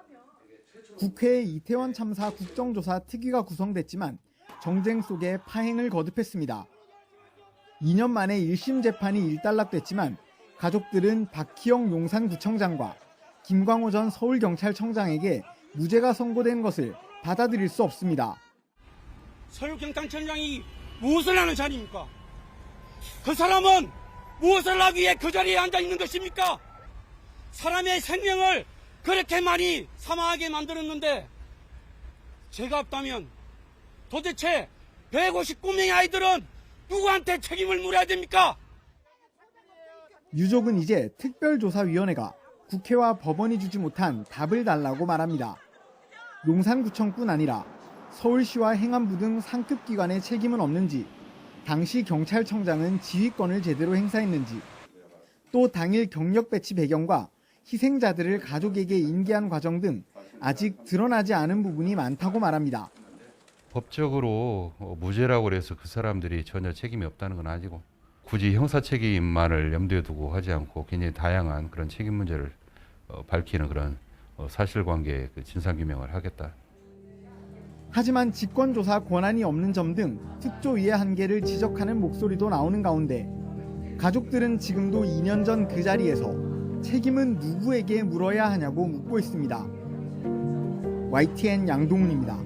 S7: 국회의 이태원 참사 국정조사 특위가 구성됐지만 정쟁 속에 파행을 거듭했습니다. 2년 만에 1심 재판이 일단락됐지만 가족들은 박희영 용산구청장과 김광호 전 서울경찰청장에게 무죄가 선고된 것을 받아들일 수 없습니다.
S26: 서울경찰청장이 무엇을 하는 자리입니까? 그 사람은 무엇을 하기 위해 그 자리에 앉아 있는 것입니까? 사람의 생명을 그렇게 많이 사망하게 만들었는데 죄가 없다면 도대체 159명의 아이들은 누구한테 책임을 물어야 됩니까?
S7: 유족은 이제 특별조사위원회가 국회와 법원이 주지 못한 답을 달라고 말합니다. 용산구청뿐 아니라 서울시와 행안부 등 상급 기관의 책임은 없는지, 당시 경찰청장은 지휘권을 제대로 행사했는지, 또 당일 경력 배치 배경과 희생자들을 가족에게 인계한 과정 등 아직 드러나지 않은 부분이 많다고 말합니다.
S27: 법적으로 무죄라고 해서 그 사람들이 전혀 책임이 없다는 건 아니고 굳이 형사 책임만을 염두에 두고 하지 않고 굉장히 다양한 그런 책임 문제를 밝히는 그런 사실관계 진상규명을 하겠다.
S7: 하지만 직권조사 권한이 없는 점 등 특조위의 한계를 지적하는 목소리도 나오는 가운데 가족들은 지금도 2년 전 그 자리에서 책임은 누구에게 물어야 하냐고 묻고 있습니다. YTN 양동훈입니다.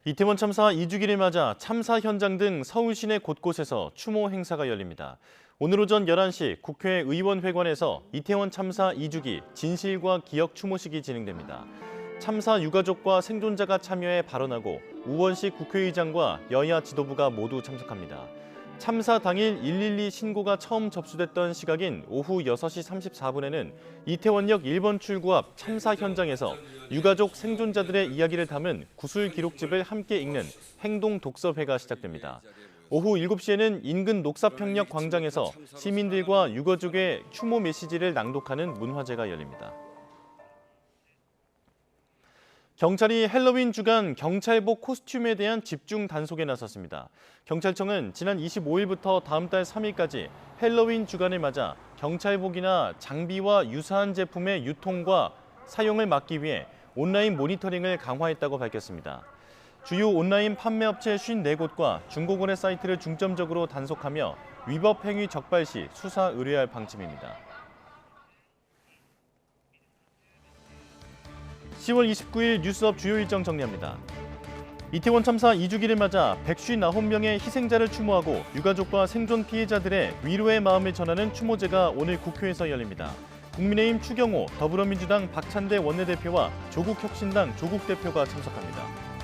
S14: 이태원 참사 2주기를 맞아 참사 현장 등 서울 시내 곳곳에서 추모 행사가 열립니다. 오늘 오전 11시 국회 의원회관에서 이태원 참사 2주기 진실과 기억 추모식이 진행됩니다. 참사 유가족과 생존자가 참여해 발언하고 우원식 국회의장과 여야 지도부가 모두 참석합니다. 참사 당일 112 신고가 처음 접수됐던 시각인 오후 6시 34분에는 이태원역 1번 출구 앞 참사 현장에서 유가족 생존자들의 이야기를 담은 구술 기록집을 함께 읽는 행동 독서회가 시작됩니다. 오후 7시에는 인근 녹사평역 광장에서 시민들과 유가족의 추모 메시지를 낭독하는 문화제가 열립니다. 경찰이 헬로윈 주간 경찰복 코스튬에 대한 집중 단속에 나섰습니다. 경찰청은 지난 25일부터 다음 달 3일까지 헬로윈 주간을 맞아 경찰복이나 장비와 유사한 제품의 유통과 사용을 막기 위해 온라인 모니터링을 강화했다고 밝혔습니다. 주요 온라인 판매업체 54곳과 중고거래 사이트를 중점적으로 단속하며 위법 행위 적발 시 수사 의뢰할 방침입니다. 10월 29일 뉴스업 주요 일정 정리합니다. 이태원 참사 2주기를 맞아 159명의 희생자를 추모하고 유가족과 생존 피해자들의 위로의 마음을 전하는 추모제가 오늘 국회에서 열립니다. 국민의힘 추경호, 더불어민주당 박찬대 원내대표와 조국혁신당 조국 대표가 참석합니다.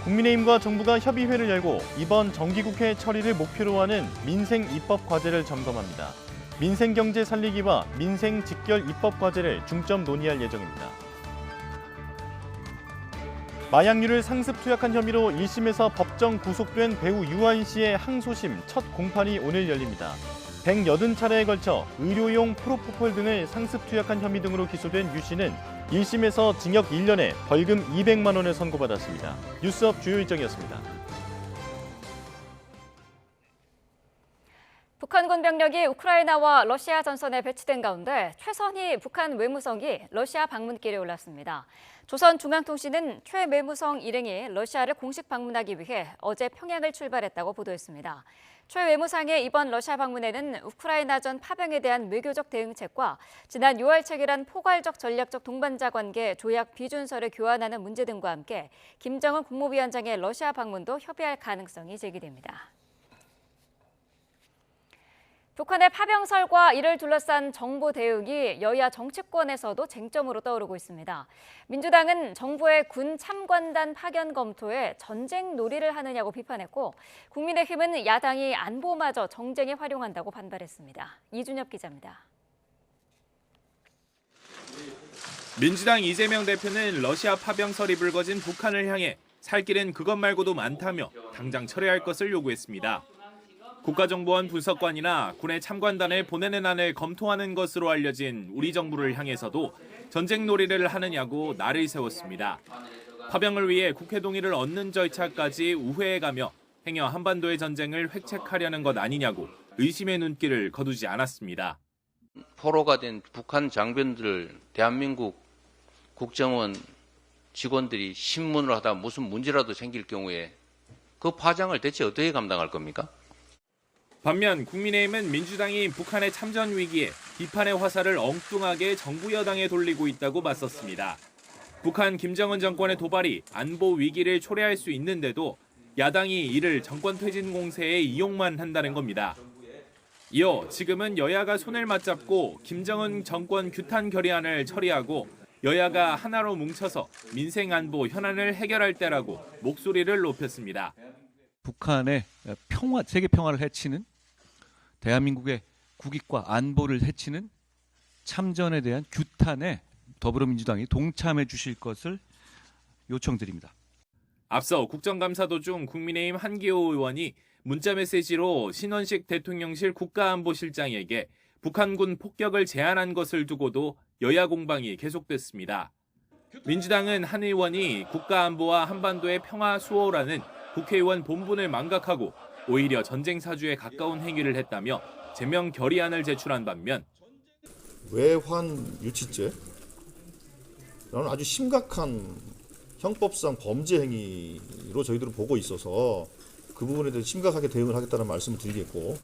S14: 국민의힘과 정부가 협의회를 열고 이번 정기국회 처리를 목표로 하는 민생 입법 과제를 점검합니다. 민생 경제 살리기와 민생 직결 입법 과제를 중점 논의할 예정입니다. 마약류를 상습 투약한 혐의로 1심에서 법정 구속된 배우 유아인 씨의 항소심 첫 공판이 오늘 열립니다. 180차례에 걸쳐 의료용 프로포폴 등을 상습 투약한 혐의 등으로 기소된 유 씨는 1심에서 징역 1년에 벌금 200만 원을 선고받았습니다. 뉴스업 주요 일정이었습니다.
S2: 북한군 병력이 우크라이나와 러시아 전선에 배치된 가운데 최선희 북한 외무성이 러시아 방문길에 올랐습니다. 조선중앙통신은 최 외무성 일행이 러시아를 공식 방문하기 위해 어제 평양을 출발했다고 보도했습니다. 최 외무상의 이번 러시아 방문에는 우크라이나전 파병에 대한 외교적 대응책과 지난 6월 체결한 포괄적 전략적 동반자 관계 조약 비준서를 교환하는 문제 등과 함께 김정은 국무위원장의 러시아 방문도 협의할 가능성이 제기됩니다. 북한의 파병설과 이를 둘러싼 정보 대응이 여야 정치권에서도 쟁점으로 떠오르고 있습니다. 민주당은 정부의 군 참관단 파견 검토에 전쟁 놀이를 하느냐고 비판했고 국민의힘은 야당이 안보마저 정쟁에 활용한다고 반발했습니다. 이준엽 기자입니다.
S6: 민주당 이재명 대표는 러시아 파병설이 불거진 북한을 향해 살 길은 그것 말고도 많다며 당장 철회할 것을 요구했습니다. 국가정보원 분석관이나 군의 참관단을 보내는 안을 검토하는 것으로 알려진 우리 정부를 향해서도 전쟁 놀이를 하느냐고 날을 세웠습니다. 파병을 위해 국회 동의를 얻는 절차까지 우회해가며 행여 한반도의 전쟁을 획책하려는 것 아니냐고 의심의 눈길을 거두지 않았습니다.
S9: 포로가 된 북한 장병들, 대한민국 국정원 직원들이 신문을 하다 무슨 문제라도 생길 경우에 그 파장을 대체 어떻게 감당할 겁니까?
S6: 반면 국민의힘은 민주당이 북한의 참전 위기에 비판의 화살을 엉뚱하게 정부 여당에 돌리고 있다고 맞섰습니다. 북한 김정은 정권의 도발이 안보 위기를 초래할 수 있는데도 야당이 이를 정권 퇴진 공세에 이용만 한다는 겁니다. 이어 지금은 여야가 손을 맞잡고 김정은 정권 규탄 결의안을 처리하고 여야가 하나로 뭉쳐서 민생 안보 현안을 해결할 때라고 목소리를 높였습니다.
S10: 북한의 평화, 세계 평화를 해치는 대한민국의 국익과 안보를 해치는 참전에 대한 규탄에 더불어민주당이 동참해 주실 것을 요청드립니다.
S6: 앞서 국정감사 도중 국민의힘 한기호 의원이 문자메시지로 신원식 대통령실 국가안보실장에게 북한군 폭격을 제안한 것을 두고도 여야 공방이 계속됐습니다. 민주당은 한 의원이 국가안보와 한반도의 평화 수호라는 국회의원 본분을 망각하고 오히려 전쟁 사주에 가까운 행위를 했다며 제명 결의안을 제출한 반면
S11: 외환 유치죄? 라는 아주 심각한 형법상 범죄 행위로 저희들은 보고 있어서 그 부분에 대해서 심각하게 대응을 하겠다는 말씀을 드리겠고.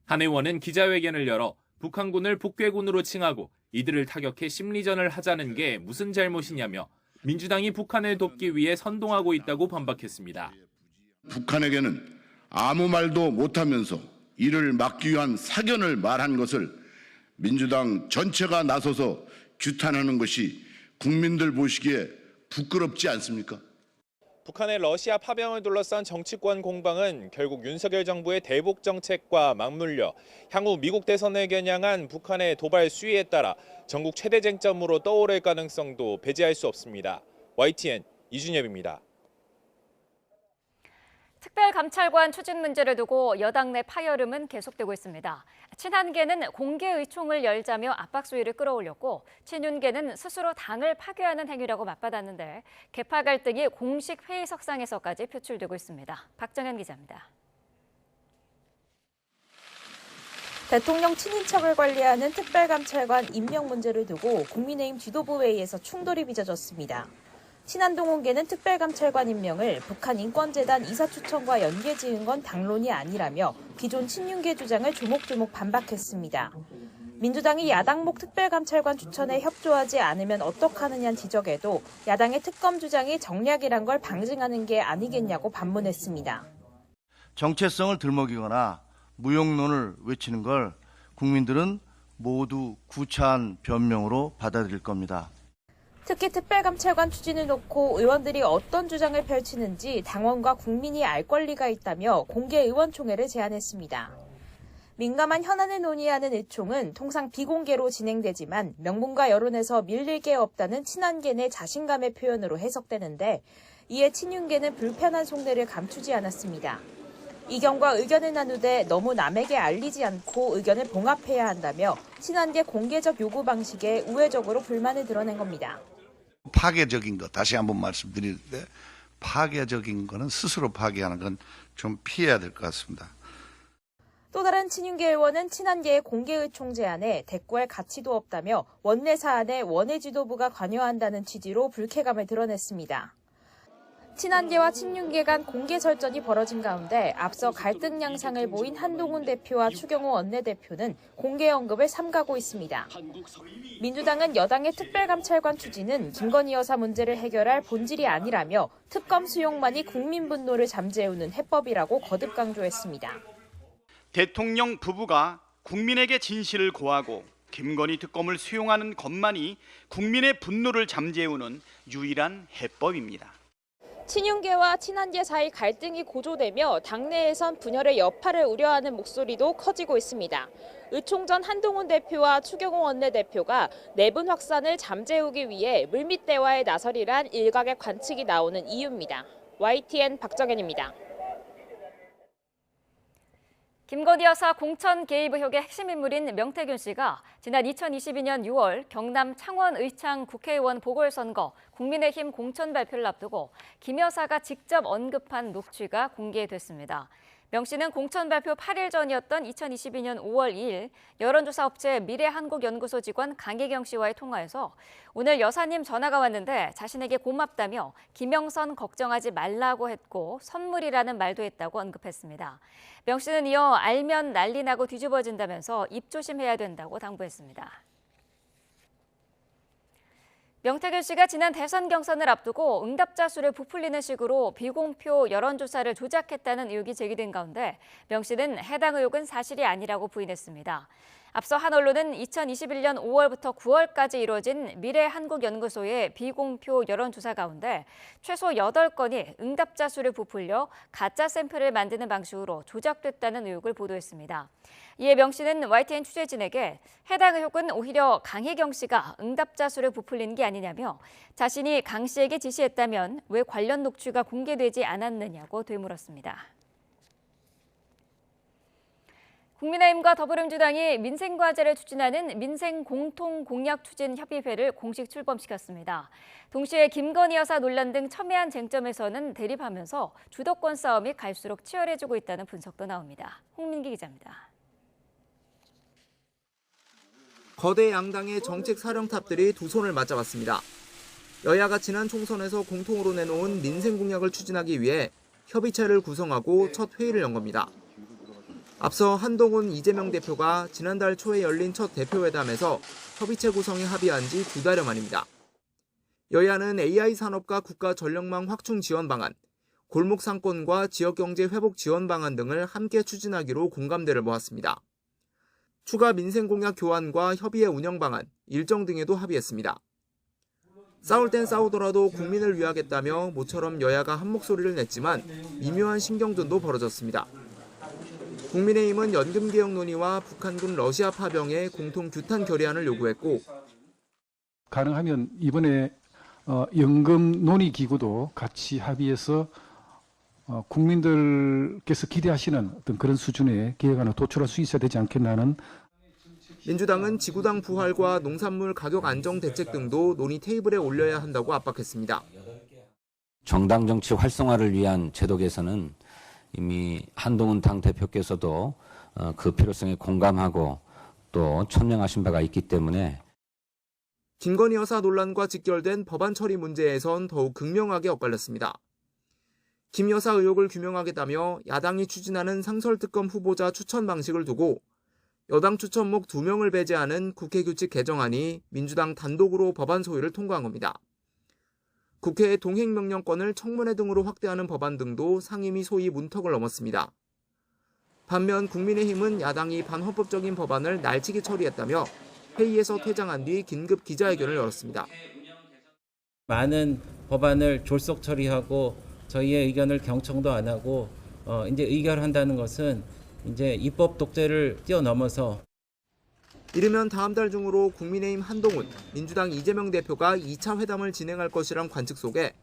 S6: 한 의원은 기자회견을 열어 북한군을 북괴군으로 칭하고 이들을 타격해 심리전을 하자는 게 무슨 잘못이냐며 민주당이 북한을 돕기 위해 선동하고 있다고 반박했습니다.
S12: 북한에게는 아무 말도 못하면서 이를 막기 위한 사견을 말한 것을 민주당 전체가 나서서 규탄하는 것이 국민들 보시기에 부끄럽지 않습니까?
S6: 북한의 러시아 파병을 둘러싼 정치권 공방은 결국 윤석열 정부의 대북 정책과 맞물려 향후 미국 대선을 겨냥한 북한의 도발 수위에 따라 전국 최대 쟁점으로 떠오를 가능성도 배제할 수 없습니다. YTN 이준엽입니다.
S2: 특별감찰관 추진 문제를 두고 여당 내 파열음은 계속되고 있습니다. 친한계는 공개 의총을 열자며 압박 수위를 끌어올렸고 친윤계는 스스로 당을 파괴하는 행위라고 맞받았는데 계파 갈등이 공식 회의석상에서까지 표출되고 있습니다. 박정현 기자입니다.
S13: 대통령 친인척을 관리하는 특별감찰관 임명 문제를 두고 국민의힘 지도부 회의에서 충돌이 빚어졌습니다. 친한동원계는 특별감찰관 임명을 북한 인권재단 이사 추천과 연계지은 건 당론이 아니라며 기존 친윤계 주장을 조목조목 반박했습니다. 민주당이 야당목 특별감찰관 추천에 협조하지 않으면 어떡하느냐는 지적에도 야당의 특검 주장이 정략이란 걸 방증하는 게 아니겠냐고 반문했습니다.
S15: 정체성을 들먹이거나 무용론을 외치는 걸 국민들은 모두 구차한 변명으로 받아들일 겁니다.
S13: 특히 특별감찰관 추진을 놓고 의원들이 어떤 주장을 펼치는지 당원과 국민이 알 권리가 있다며 공개 의원총회를 제안했습니다. 민감한 현안을 논의하는 의총은 통상 비공개로 진행되지만 명분과 여론에서 밀릴 게 없다는 친한계 내 자신감의 표현으로 해석되는데 이에 친윤계는 불편한 속내를 감추지 않았습니다. 이견과 의견을 나누되 너무 남에게 알리지 않고 의견을 봉합해야 한다며 친한계 공개적 요구 방식에 우회적으로 불만을 드러낸 겁니다.
S12: 파괴적인 거 다시 한번 말씀드리는데 파괴적인 거는 스스로 파괴하는 건 좀 피해야 될 것 같습니다.
S13: 또 다른 친윤계 의원은 친한계의 공개의총 제안에 대꾸할 가치도 없다며 원내 사안에 원외 지도부가 관여한다는 취지로 불쾌감을 드러냈습니다. 친한계와 친윤계 간 공개 설전이 벌어진 가운데 앞서 갈등 양상을 보인 한동훈 대표와 추경호 원내대표는 공개 언급을 삼가고 있습니다. 민주당은 여당의 특별감찰관 추진은 김건희 여사 문제를 해결할 본질이 아니라며 특검 수용만이 국민 분노를 잠재우는 해법이라고 거듭 강조했습니다.
S16: 대통령 부부가 국민에게 진실을 고하고 김건희 특검을 수용하는 것만이 국민의 분노를 잠재우는 유일한 해법입니다.
S13: 친윤계와 친한계 사이 갈등이 고조되며 당내에선 분열의 여파를 우려하는 목소리도 커지고 있습니다. 의총 전 한동훈 대표와 추경호 원내대표가 내분 확산을 잠재우기 위해 물밑 대화에 나서리란 일각의 관측이 나오는 이유입니다. YTN 박정현입니다.
S2: 김건희 여사 공천 개입 의혹의 핵심 인물인 명태균 씨가 지난 2022년 6월 경남 창원 의창 국회의원 보궐선거 국민의힘 공천 발표를 앞두고 김 여사가 직접 언급한 녹취가 공개됐습니다. 명 씨는 공천 발표 8일 전이었던 2022년 5월 2일 여론조사 업체 미래한국연구소 직원 강혜경 씨와의 통화에서 오늘 여사님 전화가 왔는데 자신에게 고맙다며 김영선 걱정하지 말라고 했고 선물이라는 말도 했다고 언급했습니다. 명 씨는 이어 알면 난리 나고 뒤집어진다면서 입조심해야 된다고 당부했습니다. 명태균 씨가 지난 대선 경선을 앞두고 응답자 수를 부풀리는 식으로 비공표 여론조사를 조작했다는 의혹이 제기된 가운데 명 씨는 해당 의혹은 사실이 아니라고 부인했습니다. 앞서 한 언론은 2021년 5월부터 9월까지 이루어진 미래한국연구소의 비공표 여론조사 가운데 최소 8건이 응답자 수를 부풀려 가짜 샘플을 만드는 방식으로 조작됐다는 의혹을 보도했습니다. 이에 명 씨는 YTN 취재진에게 해당 의혹은 오히려 강혜경 씨가 응답자 수를 부풀린 게 아니냐며 자신이 강 씨에게 지시했다면 왜 관련 녹취가 공개되지 않았느냐고 되물었습니다. 국민의힘과 더불어민주당이 민생과제를 추진하는 민생공통공약추진협의회를 공식 출범시켰습니다. 동시에 김건희 여사 논란 등 첨예한 쟁점에서는 대립하면서 주도권 싸움이 갈수록 치열해지고 있다는 분석도 나옵니다. 홍민기 기자입니다.
S17: 거대 양당의 정책 사령탑들이 두 손을 맞잡았습니다. 여야가 지난 총선에서 공통으로 내놓은 민생 공약을 추진하기 위해 협의체를 구성하고 첫 회의를 연 겁니다. 앞서 한동훈, 이재명 대표가 지난달 초에 열린 첫 대표회담에서 협의체 구성에 합의한 지 2달여 만입니다. 여야는 AI 산업과 국가 전력망 확충 지원 방안, 골목 상권과 지역경제 회복 지원 방안 등을 함께 추진하기로 공감대를 모았습니다. 추가 민생 공약 교환과 협의회 운영 방안, 일정 등에도 합의했습니다. 싸울 땐 싸우더라도 국민을 위하겠다며 모처럼 여야가 한 목소리를 냈지만 미묘한 신경전도 벌어졌습니다. 국민의힘은 연금개혁 논의와 북한군 러시아 파병의 공통 규탄 결의안을 요구했고
S18: 가능하면 이번에 연금 논의기구도 같이 합의해서
S1: 국민들께서 기대하시는 어떤 그런 수준의 계획안을 도출할 수 있어야 되지 않겠나 하는.
S17: 민주당은 지구당 부활과 농산물 가격 안정 대책 등도 논의 테이블에 올려야 한다고 압박했습니다.
S18: 정당 정치 활성화를 위한 제도 개선은 이미 한동훈 당대표께서도 그 필요성에 공감하고 또 천명하신 바가 있기 때문에
S17: 김건희 여사 논란과 직결된 법안 처리 문제에선 더욱 극명하게 엇갈렸습니다. 김 여사 의혹을 규명하겠다며 야당이 추진하는 상설특검 후보자 추천 방식을 두고 여당 추천목 2명을 배제하는 국회 규칙 개정안이 민주당 단독으로 법안 소위를 통과한 겁니다. 국회의 동행명령권을 청문회 등으로 확대하는 법안 등도 상임위 소위 문턱을 넘었습니다. 반면 국민의힘은 야당이 반헌법적인 법안을 날치기 처리했다며 회의에서 퇴장한 뒤 긴급 기자회견을 열었습니다.
S19: 많은 법안을 졸속 처리하고 저희의 의견을 경청도 안 하고 이제 의결한다는 것은 이제 입법 독재를 뛰어넘어서
S17: 이르면 다음 달 중으로 국민의힘 한동훈, 민주당 이재명 대표가 2차 회담을 진행할 것이란 관측 속에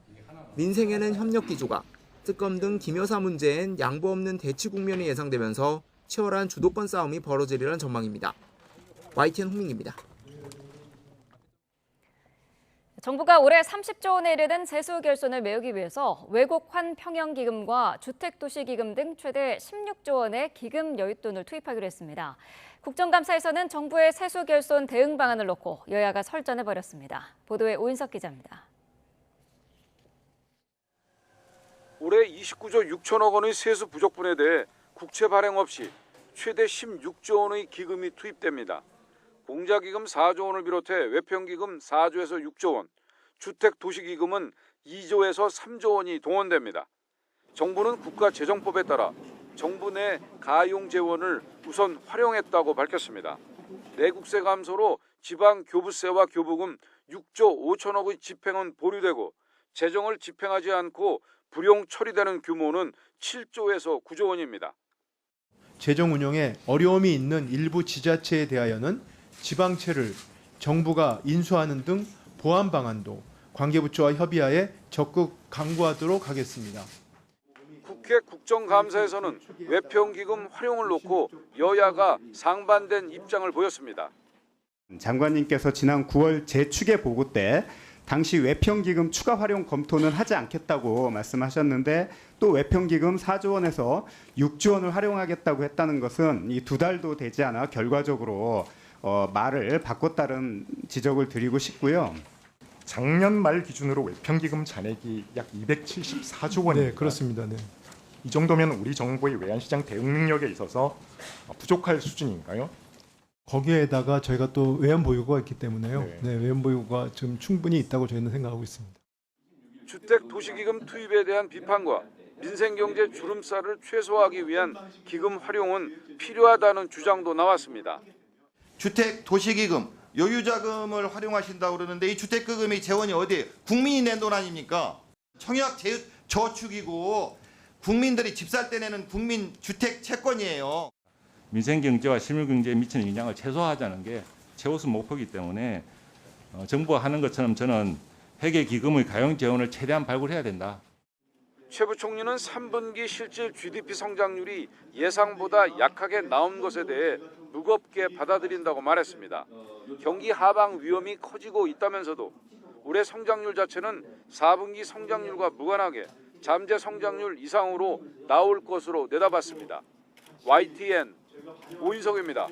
S17: 민생에는 협력 기조가, 특검 등 김 여사 문제엔 양보 없는 대치 국면이 예상되면서 치열한 주도권 싸움이 벌어지리란 전망입니다. YTN 홍민기입니다.
S2: 정부가 올해 30조 원에 이르는 세수 결손을 메우기 위해서 외국환 평형기금과 주택도시기금 등 최대 16조 원의 기금 여윳돈을 투입하기로 했습니다. 국정감사에서는 정부의 세수 결손 대응 방안을 놓고 여야가 설전해버렸습니다. 보도에 오인석 기자입니다.
S20: 올해 29조 6천억 원의 세수 부족분에 대해 국채 발행 없이 최대 16조 원의 기금이 투입됩니다. 공자기금 4조 원을 비롯해 외평기금 4조에서 6조 원, 주택도시기금은 2조에서 3조 원이 동원됩니다. 정부는 국가재정법에 따라 정부 내 가용재원을 우선 활용했다고 밝혔습니다. 내국세 감소로 지방교부세와 교부금 6조 5천억의 집행은 보류되고 재정을 집행하지 않고 불용 처리되는 규모는 7조에서 9조 원입니다.
S21: 재정 운영에 어려움이 있는 일부 지자체에 대하여는 지방채를 정부가 인수하는 등 보완 방안도 관계부처와 협의하에 적극 강구하도록 하겠습니다.
S20: 국회 국정감사에서는 외평기금 활용을 놓고 여야가 상반된 입장을 보였습니다.
S22: 장관님께서 지난 9월 재추계 보고 때 당시 외평기금 추가 활용 검토는 하지 않겠다고 말씀하셨는데 또 외평기금 4조 원에서 6조 원을 활용하겠다고 했다는 것은 이 2달도 되지 않아 결과적으로 말을 바꿨다는 지적을 드리고 싶고요.
S23: 작년 말 기준으로 외평기금 잔액이 약 274조 원입니다.
S21: 네, 그렇습니다. 네.
S23: 이 정도면 우리 정부의 외환시장 대응 능력에 있어서 부족할 수준인가요?
S21: 거기에다가 저희가 또 외환보유고가 있기 때문에요. 네, 외환보유고가 좀 충분히 있다고 저희는 생각하고 있습니다.
S20: 주택도시기금 투입에 대한 비판과 민생경제 주름살을 최소화하기 위한 기금 활용은 필요하다는 주장도 나왔습니다.
S28: 주택도시기금, 여유자금을 활용하신다고 그러는데 이 주택기금이 재원이 어디에? 국민이 낸 돈 아닙니까? 청약 저축이고 국민들이 집 살 때 내는 국민 주택 채권이에요.
S27: 민생경제와 실물경제에 미치는 영향을 최소화하자는 게 최우선 목표이기 때문에 정부가 하는 것처럼 저는 회계기금의 가용재원을 최대한 발굴해야 된다.
S20: 최 부총리는 3분기 실질 GDP 성장률이 예상보다 약하게 나온 것에 대해 무겁게 받아들인다고 말했습니다. 경기 하방 위험이 커지고 있다면서도 올해 성장률 자체는 4분기 성장률과 무관하게 잠재 성장률 이상으로 나올 것으로 내다봤습니다. YTN 오인석입니다.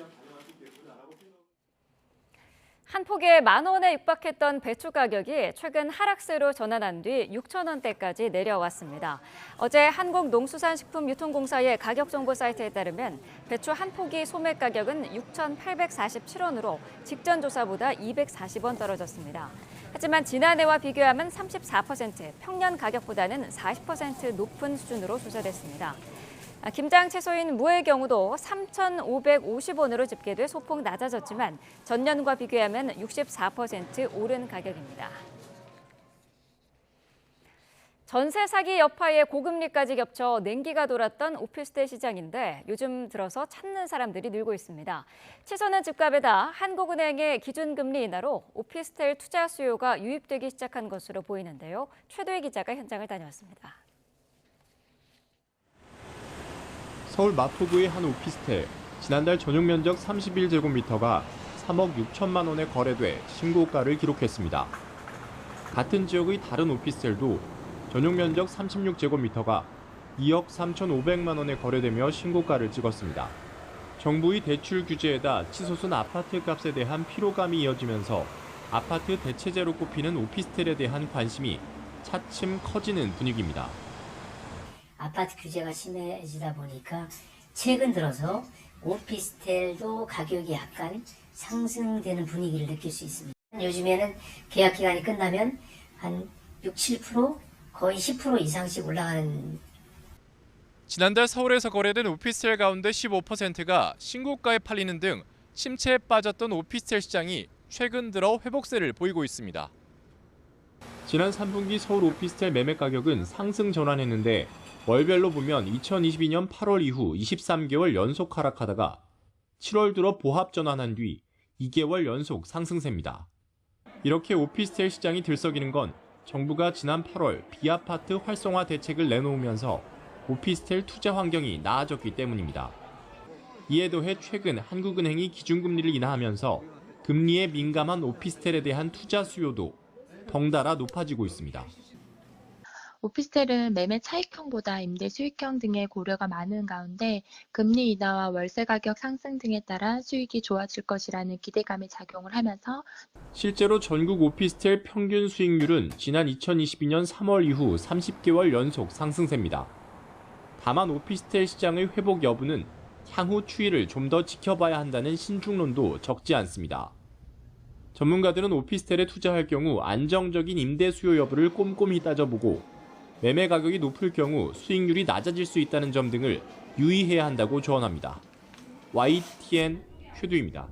S2: 한 포기에 10,000원에 육박했던 배추 가격이 최근 하락세로 전환한 뒤 6,000원대까지 내려왔습니다. 어제 한국농수산식품유통공사의 가격정보 사이트에 따르면 배추 한 포기 소매 가격은 6,847원으로 직전 조사보다 240원 떨어졌습니다. 하지만 지난해와 비교하면 34%, 평년 가격보다는 40% 높은 수준으로 조사됐습니다. 김장 채소인 무의 경우도 3,550원으로 집계돼 소폭 낮아졌지만 전년과 비교하면 64% 오른 가격입니다. 전세 사기 여파에 고금리까지 겹쳐 냉기가 돌았던 오피스텔 시장인데 요즘 들어서 찾는 사람들이 늘고 있습니다. 치솟는 집값에다 한국은행의 기준금리 인하로 오피스텔 투자 수요가 유입되기 시작한 것으로 보이는데요. 최도희 기자가 현장을 다녀왔습니다.
S21: 서울 마포구의 한 오피스텔, 지난달 전용 면적 31제곱미터가 3억 6천만 원에 거래돼 신고가를 기록했습니다. 같은 지역의 다른 오피스텔도 전용 면적 36제곱미터가 2억 3,500만 원에 거래되며 신고가를 찍었습니다. 정부의 대출 규제에다 치솟은 아파트 값에 대한 피로감이 이어지면서 아파트 대체제로 꼽히는 오피스텔에 대한 관심이 차츰 커지는 분위기입니다.
S3: 아파트 규제가 심해지다 보니까 최근 들어서 오피스텔도 가격이 약간 상승되는 분위기를 느낄 수 있습니다. 요즘에는 계약 기간이 끝나면 한 6, 7% 거의 10% 이상씩 올라가는.
S4: 지난달 서울에서 거래된 오피스텔 가운데 15%가 신고가에 팔리는 등 침체에 빠졌던 오피스텔 시장이 최근 들어 회복세를 보이고 있습니다.
S21: 지난 3분기 서울 오피스텔 매매 가격은 상승 전환했는데 월별로 보면 2022년 8월 이후 23개월 연속 하락하다가 7월 들어 보합 전환한 뒤 2개월 연속 상승세입니다. 이렇게 오피스텔 시장이 들썩이는 건 정부가 지난 8월 비아파트 활성화 대책을 내놓으면서 오피스텔 투자 환경이 나아졌기 때문입니다. 이에 더해 최근 한국은행이 기준금리를 인하하면서 금리에 민감한 오피스텔에 대한 투자 수요도 덩달아 높아지고 있습니다.
S5: 오피스텔은 매매 차익형보다 임대 수익형 등의 고려가 많은 가운데 금리 인하와 월세 가격 상승 등에 따라 수익이 좋아질 것이라는 기대감이 작용을 하면서
S21: 실제로 전국 오피스텔 평균 수익률은 지난 2022년 3월 이후 30개월 연속 상승세입니다. 다만 오피스텔 시장의 회복 여부는 향후 추이를 좀 더 지켜봐야 한다는 신중론도 적지 않습니다. 전문가들은 오피스텔에 투자할 경우 안정적인 임대 수요 여부를 꼼꼼히 따져보고 매매 가격이 높을 경우 수익률이 낮아질 수 있다는 점 등을 유의해야 한다고 조언합니다. YTN 최두입니다.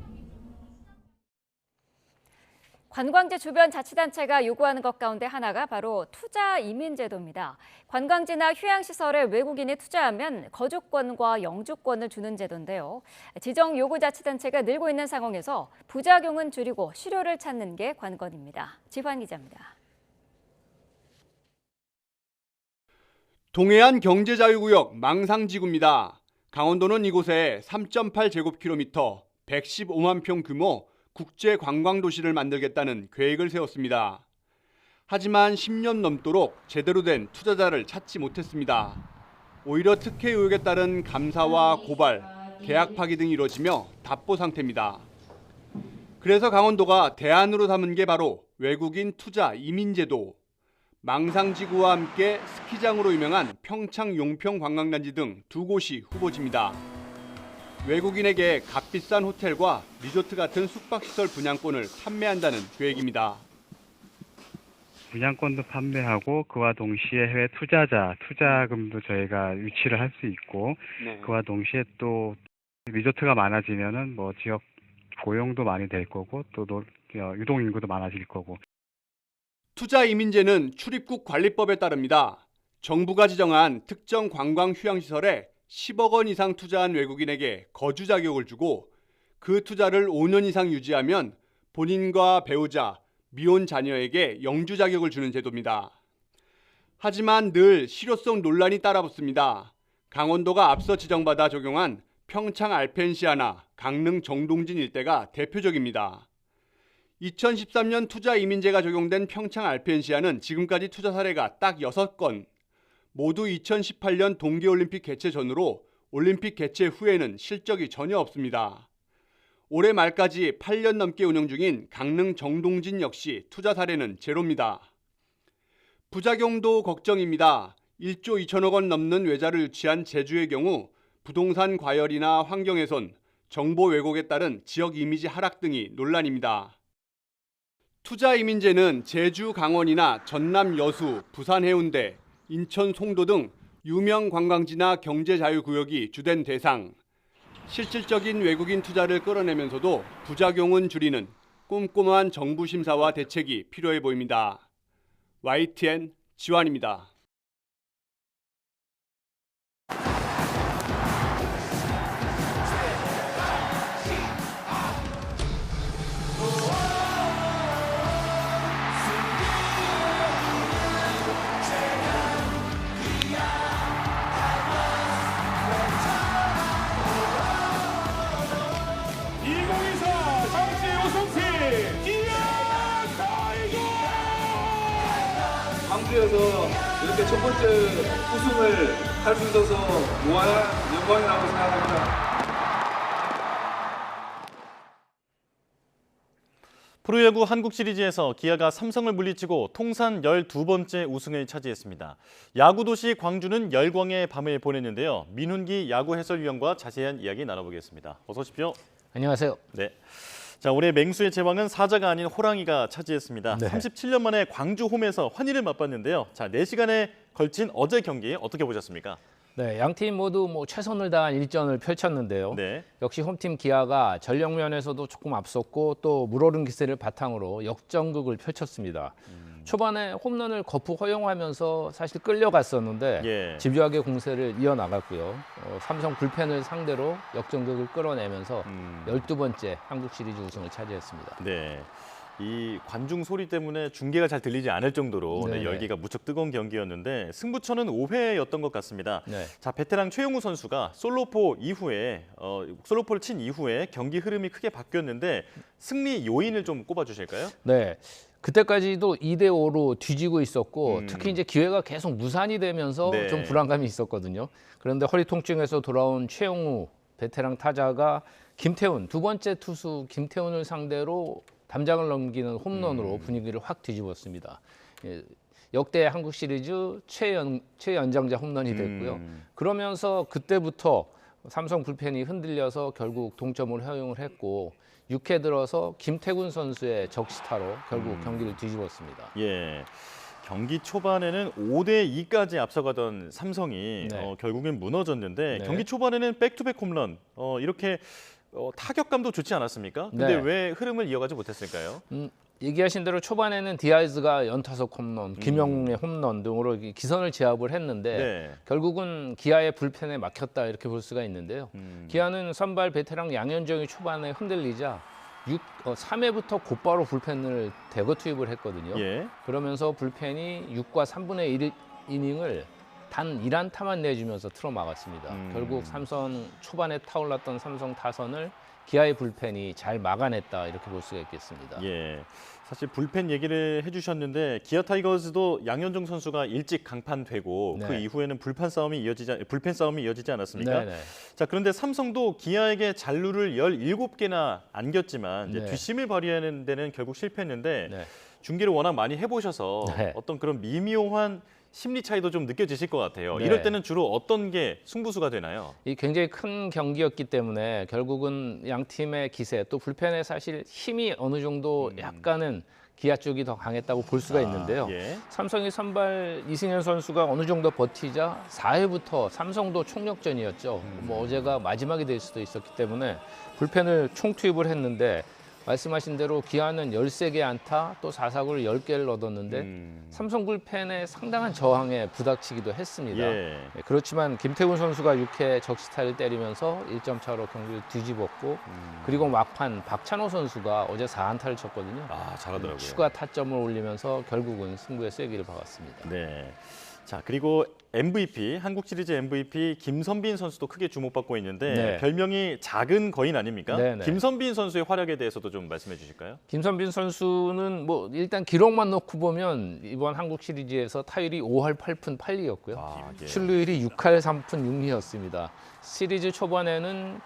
S2: 관광지 주변 자치단체가 요구하는 것 가운데 하나가 바로 투자 이민 제도입니다. 관광지나 휴양시설에 외국인이 투자하면 거주권과 영주권을 주는 제도인데요. 지정 요구 자치단체가 늘고 있는 상황에서 부작용은 줄이고 실효를 찾는 게 관건입니다. 지환 기자입니다.
S7: 동해안 경제자유구역 망상지구입니다. 강원도는 이곳에 3.8제곱킬로미터 115만 평 규모 국제관광도시를 만들겠다는 계획을 세웠습니다. 하지만 10년 넘도록 제대로 된 투자자를 찾지 못했습니다. 오히려 특혜 의혹에 따른 감사와 고발, 계약 파기 등이 이뤄지며 답보 상태입니다. 그래서 강원도가 대안으로 삼은 게 바로 외국인 투자 이민제도. 망상지구와 함께 스키장으로 유명한 평창 용평 관광단지 등 두 곳이 후보지입니다. 외국인에게 값비싼 호텔과 리조트 같은 숙박시설 분양권을 판매한다는 계획입니다.
S8: 분양권도 판매하고 그와 동시에 해외 투자금도 저희가 유치를 할 수 있고 그와 동시에 또 리조트가 많아지면은 뭐 지역 고용도 많이 될 거고 또 유동 인구도 많아질 거고.
S7: 투자 이민제는 출입국 관리법에 따릅니다. 정부가 지정한 특정 관광 휴양시설에 10억 원 이상 투자한 외국인에게 거주 자격을 주고 그 투자를 5년 이상 유지하면 본인과 배우자, 미혼 자녀에게 영주 자격을 주는 제도입니다. 하지만 늘 실효성 논란이 따라붙습니다. 강원도가 앞서 지정받아 적용한 평창 알펜시아나 강릉 정동진 일대가 대표적입니다. 2013년 투자 이민제가 적용된 평창 알펜시아는 지금까지 투자 사례가 딱 6건, 모두 2018년 동계올림픽 개최 전으로 올림픽 개최 후에는 실적이 전혀 없습니다. 올해 말까지 8년 넘게 운영 중인 강릉 정동진 역시 투자 사례는 제로입니다. 부작용도 걱정입니다. 1조 2천억 원 넘는 외자를 유치한 제주의 경우 부동산 과열이나 환경훼손, 정보 왜곡에 따른 지역 이미지 하락 등이 논란입니다. 투자 이민제는 제주 강원이나 전남 여수, 부산 해운대, 인천 송도 등 유명 관광지나 경제자유구역이 주된 대상. 실질적인 외국인 투자를 끌어내면서도 부작용은 줄이는 꼼꼼한 정부 심사와 대책이 필요해 보입니다. YTN 지환입니다.
S20: 선수에서 이렇게 첫 번째 우승을 할 수 있어서 무한한 영광이라고 생각합니다.
S6: 프로야구 한국 시리즈에서 기아가 삼성을 물리치고 통산 12번째 우승을 차지했습니다. 야구도시 광주는 열광의 밤을 보냈는데요. 민훈기 야구 해설위원과 자세한 이야기 나눠보겠습니다. 어서 오십시오.
S9: 안녕하세요.
S6: 네. 자, 올해 맹수의 제왕은 사자가 아닌 호랑이가 차지했습니다.
S9: 네.
S6: 37년 만에 광주 홈에서 환희를 맛봤는데요. 자, 4시간에 걸친 어제 경기 어떻게 보셨습니까?
S9: 네, 양팀 모두 최선을 다한 일전을 펼쳤는데요.
S6: 네.
S9: 역시 홈팀 기아가 전력면에서도 조금 앞섰고 또 물오른 기세를 바탕으로 역전극을 펼쳤습니다. 초반에 홈런을 거푸 허용하면서 사실 끌려갔었는데
S6: 예.
S9: 집요하게 공세를 이어나갔고요. 삼성 불펜을 상대로 역전극을 끌어내면서 12번째 한국 시리즈 우승을 차지했습니다.
S6: 네. 이 관중 소리 때문에 중계가 잘 들리지 않을 정도로 네,
S9: 네네.
S6: 열기가 무척 뜨거운 경기였는데 승부처는 5회였던 것 같습니다.
S9: 네.
S6: 자, 베테랑 최용우 선수가 솔로포를 친 이후에 경기 흐름이 크게 바뀌었는데 승리 요인을 좀 꼽아주실까요?
S9: 네. 그때까지도 2대5로 뒤지고 있었고 특히 이제 기회가 계속 무산이 되면서
S6: 네.
S9: 좀 불안감이 있었거든요. 그런데 허리 통증에서 돌아온 최용우 베테랑 타자가 김태훈, 두 번째 투수 김태훈을 상대로 담장을 넘기는 홈런으로 분위기를 확 뒤집었습니다. 예, 역대 한국 시리즈 최연장자 홈런이 됐고요. 그러면서 그때부터 삼성 불펜이 흔들려서 결국 동점을 허용을 했고 6회 들어서 김태군 선수의 적시타로 결국 경기를 뒤집었습니다.
S6: 예. 경기 초반에는 5대2까지 앞서가던 삼성이
S9: 네.
S6: 결국엔 무너졌는데
S9: 네.
S6: 경기 초반에는 백투백 홈런 이렇게 타격감도 좋지 않았습니까? 근데
S9: 네.
S6: 왜 흐름을 이어가지 못했을까요?
S9: 얘기하신 대로 초반에는 디아즈가 연타석 홈런, 김영웅의 홈런 등으로 기선을 제압을 했는데
S6: 네.
S9: 결국은 기아의 불펜에 막혔다 이렇게 볼 수가 있는데요. 기아는 선발 베테랑 양현종이 초반에 흔들리자 3회부터 곧바로 불펜을 대거 투입을 했거든요.
S6: 예.
S9: 그러면서 불펜이 6과 3분의 1이닝을 단 1안타만 내주면서 틀어막았습니다. 결국 삼성 초반에 타올랐던 삼성 타선을 기아의 불펜이 잘 막아냈다 이렇게 볼 수가 있겠습니다.
S6: 예, 사실 불펜 얘기를 해주셨는데 기아 타이거즈도 양현종 선수가 일찍 강판되고
S9: 네.
S6: 그 이후에는 불펜 싸움이 이어지지 않았습니까?
S9: 네네.
S6: 자, 그런데 삼성도 기아에게 잔루를 17개나 안겼지만 이제
S9: 네.
S6: 뒷심을 발휘하는 데는 결국 실패했는데
S9: 네.
S6: 중계를 워낙 많이 해보셔서
S9: 네.
S6: 어떤 그런 미묘한 심리 차이도 좀 느껴지실 것 같아요.
S9: 네.
S6: 이럴 때는 주로 어떤 게 승부수가 되나요?
S9: 이 굉장히 큰 경기였기 때문에 결국은 양 팀의 기세 또 불펜의 사실 힘이 어느 정도 약간은 기아 쪽이 더 강했다고 볼 수가 있는데요.
S6: 예.
S9: 삼성의 선발 이승현 선수가 어느 정도 버티자 4회부터 삼성도 총력전이었죠. 뭐 어제가 마지막이 될 수도 있었기 때문에 불펜을 총투입을 했는데 말씀하신 대로 기아는 13개 안타 또 4사구를 10개를 얻었는데 삼성 불펜에 상당한 저항에 부닥치기도 했습니다.
S6: 예.
S9: 네, 그렇지만 김태훈 선수가 6회 적시타를 때리면서 1점 차로 경기를 뒤집었고 그리고 막판 박찬호 선수가 어제 4안타를 쳤거든요.
S6: 아, 잘하더라고요.
S9: 추가 타점을 올리면서 결국은 승부의 쐐기를 박았습니다.
S6: 네. 자, 그리고 MVP, 한국 시리즈 MVP 김선빈 선수도 크게 주목받고 있는데
S9: 네.
S6: 별명이 작은 거인 아닙니까?
S9: 네네.
S6: 김선빈 선수의 활약에 대해서도 좀 말씀해 주실까요?
S9: 김선빈 선수는 뭐 일단 기록만 놓고 보면 이번 한국 시리즈에서 타율이 5할 8푼 8리였고요.
S6: 예.
S9: 출루율이 6할 3푼 6리였습니다. 시리즈 초반에는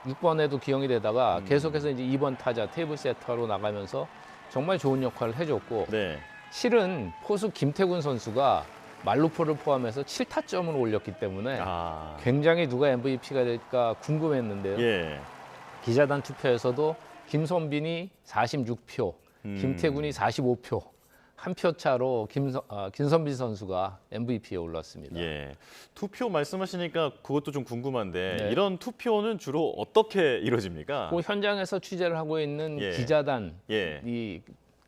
S9: 6번에도 기용이 되다가 계속해서 이제 2번 타자 테이블 세터로 나가면서 정말 좋은 역할을 해줬고
S6: 네.
S9: 실은 포수 김태군 선수가 말루포를 포함해서 7타점을 올렸기 때문에 굉장히 누가 MVP가 될까 궁금했는데요.
S6: 예.
S9: 기자단 투표에서도 김선빈이 46표, 김태군이 45표, 한 표 차로 김선빈 선수가 MVP에 올랐습니다.
S6: 예. 투표 말씀하시니까 그것도 좀 궁금한데
S9: 네.
S6: 이런 투표는 주로 어떻게 이루어집니까?
S9: 그 현장에서 취재를 하고 있는
S6: 예.
S9: 기자단이
S6: 예.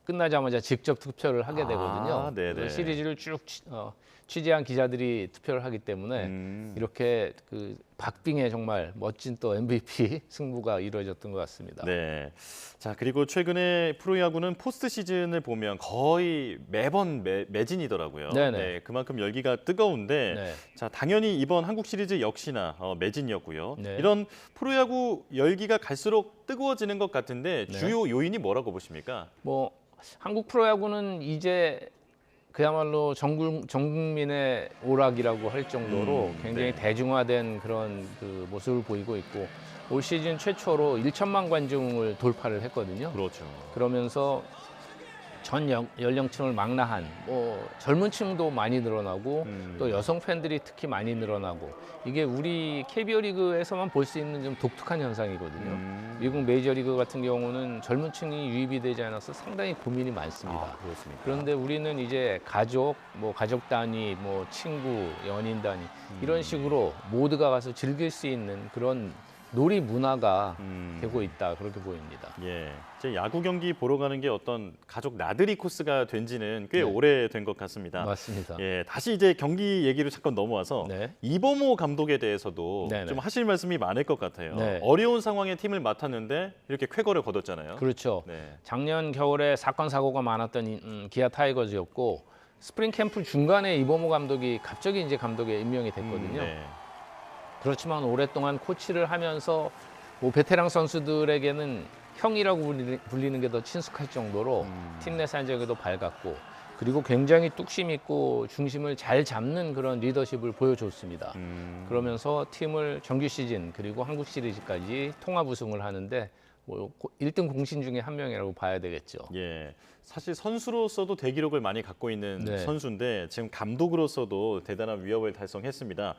S9: 끝나자마자 직접 투표를 하게 되거든요.
S6: 네네.
S9: 그래서 시리즈를 쭉 취재한 기자들이 투표를 하기 때문에 이렇게 그 박빙의 정말 멋진 또 MVP 승부가 이루어졌던 것 같습니다.
S6: 네. 자, 그리고 최근에 프로야구는 포스트 시즌을 보면 거의 매번 매진이더라고요.
S9: 네네.
S6: 네, 그만큼 열기가 뜨거운데
S9: 네.
S6: 자, 당연히 이번 한국 시리즈 역시나 매진이었고요.
S9: 네.
S6: 이런 프로야구 열기가 갈수록 뜨거워지는 것 같은데
S9: 네.
S6: 주요 요인이 뭐라고 보십니까?
S9: 뭐 한국 프로야구는 이제 그야말로 전 국민의 오락이라고 할 정도로 굉장히
S6: 네.
S9: 대중화된 그런 그 모습을 보이고 있고 올 시즌 최초로 1천만 관중을 돌파를 했거든요.
S6: 그렇죠.
S9: 그러면서 전 연령층을 망라한 뭐 젊은 층도 많이 늘어나고 또 여성 팬들이 특히 많이 늘어나고 이게 우리 KBO 리그에서만 볼 수 있는 좀 독특한 현상이거든요. 미국 메이저리그 같은 경우는 젊은 층이 유입이 되지 않아서 상당히 고민이 많습니다.
S6: 그렇습니까?
S9: 그런데 우리는 이제 가족, 뭐 가족 단위, 뭐 친구, 연인 단위 이런 식으로 모두가 가서 즐길 수 있는 그런 놀이 문화가 되고 있다 그렇게 보입니다.
S6: 예, 제 야구 경기 보러 가는 게 어떤 가족 나들이 코스가 된지는 꽤
S9: 네.
S6: 오래된 것 같습니다.
S9: 맞습니다.
S6: 예, 다시 이제 경기 얘기로 잠깐 넘어와서 이범호 감독에 대해서도
S9: 네네.
S6: 좀 하실 말씀이 많을 것 같아요.
S9: 네.
S6: 어려운 상황에 팀을 맡았는데 이렇게 쾌거를 거뒀잖아요.
S9: 그렇죠.
S6: 네.
S9: 작년 겨울에 사건 사고가 많았던 기아 타이거즈였고 스프링 캠프 중간에 이범호 감독이 갑자기 이제 감독에 임명이 됐거든요.
S6: 네.
S9: 그렇지만 오랫동안 코치를 하면서 뭐 베테랑 선수들에게는 형이라고 불리는 게 더 친숙할 정도로 팀 내 산적에도 밝았고 그리고 굉장히 뚝심 있고 중심을 잘 잡는 그런 리더십을 보여줬습니다. 그러면서 팀을 정규 시즌 그리고 한국 시리즈까지 통합 우승을 하는데 뭐 1등 공신 중에 한 명이라고 봐야 되겠죠.
S6: 예, 사실 선수로서도 대기록을 많이 갖고 있는
S9: 네.
S6: 선수인데 지금 감독으로서도 대단한 위협을 달성했습니다.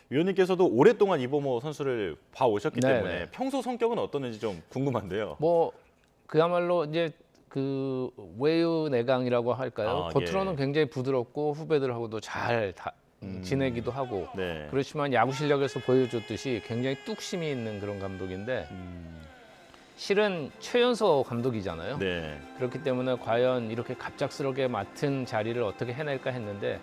S6: 위원님께서도 오랫동안 이범호 선수를 봐오셨기
S9: 네네.
S6: 때문에 평소 성격은 어떠는지 좀 궁금한데요.
S9: 뭐 그야말로 이제 그 외유 내강이라고 할까요?
S6: 아,
S9: 겉으로는
S6: 예.
S9: 굉장히 부드럽고 후배들하고도 잘 지내기도 하고
S6: 네.
S9: 그렇지만 야구 실력에서 보여줬듯이 굉장히 뚝심이 있는 그런 감독인데 실은 최연소 감독이잖아요.
S6: 네.
S9: 그렇기 때문에 과연 이렇게 갑작스럽게 맡은 자리를 어떻게 해낼까 했는데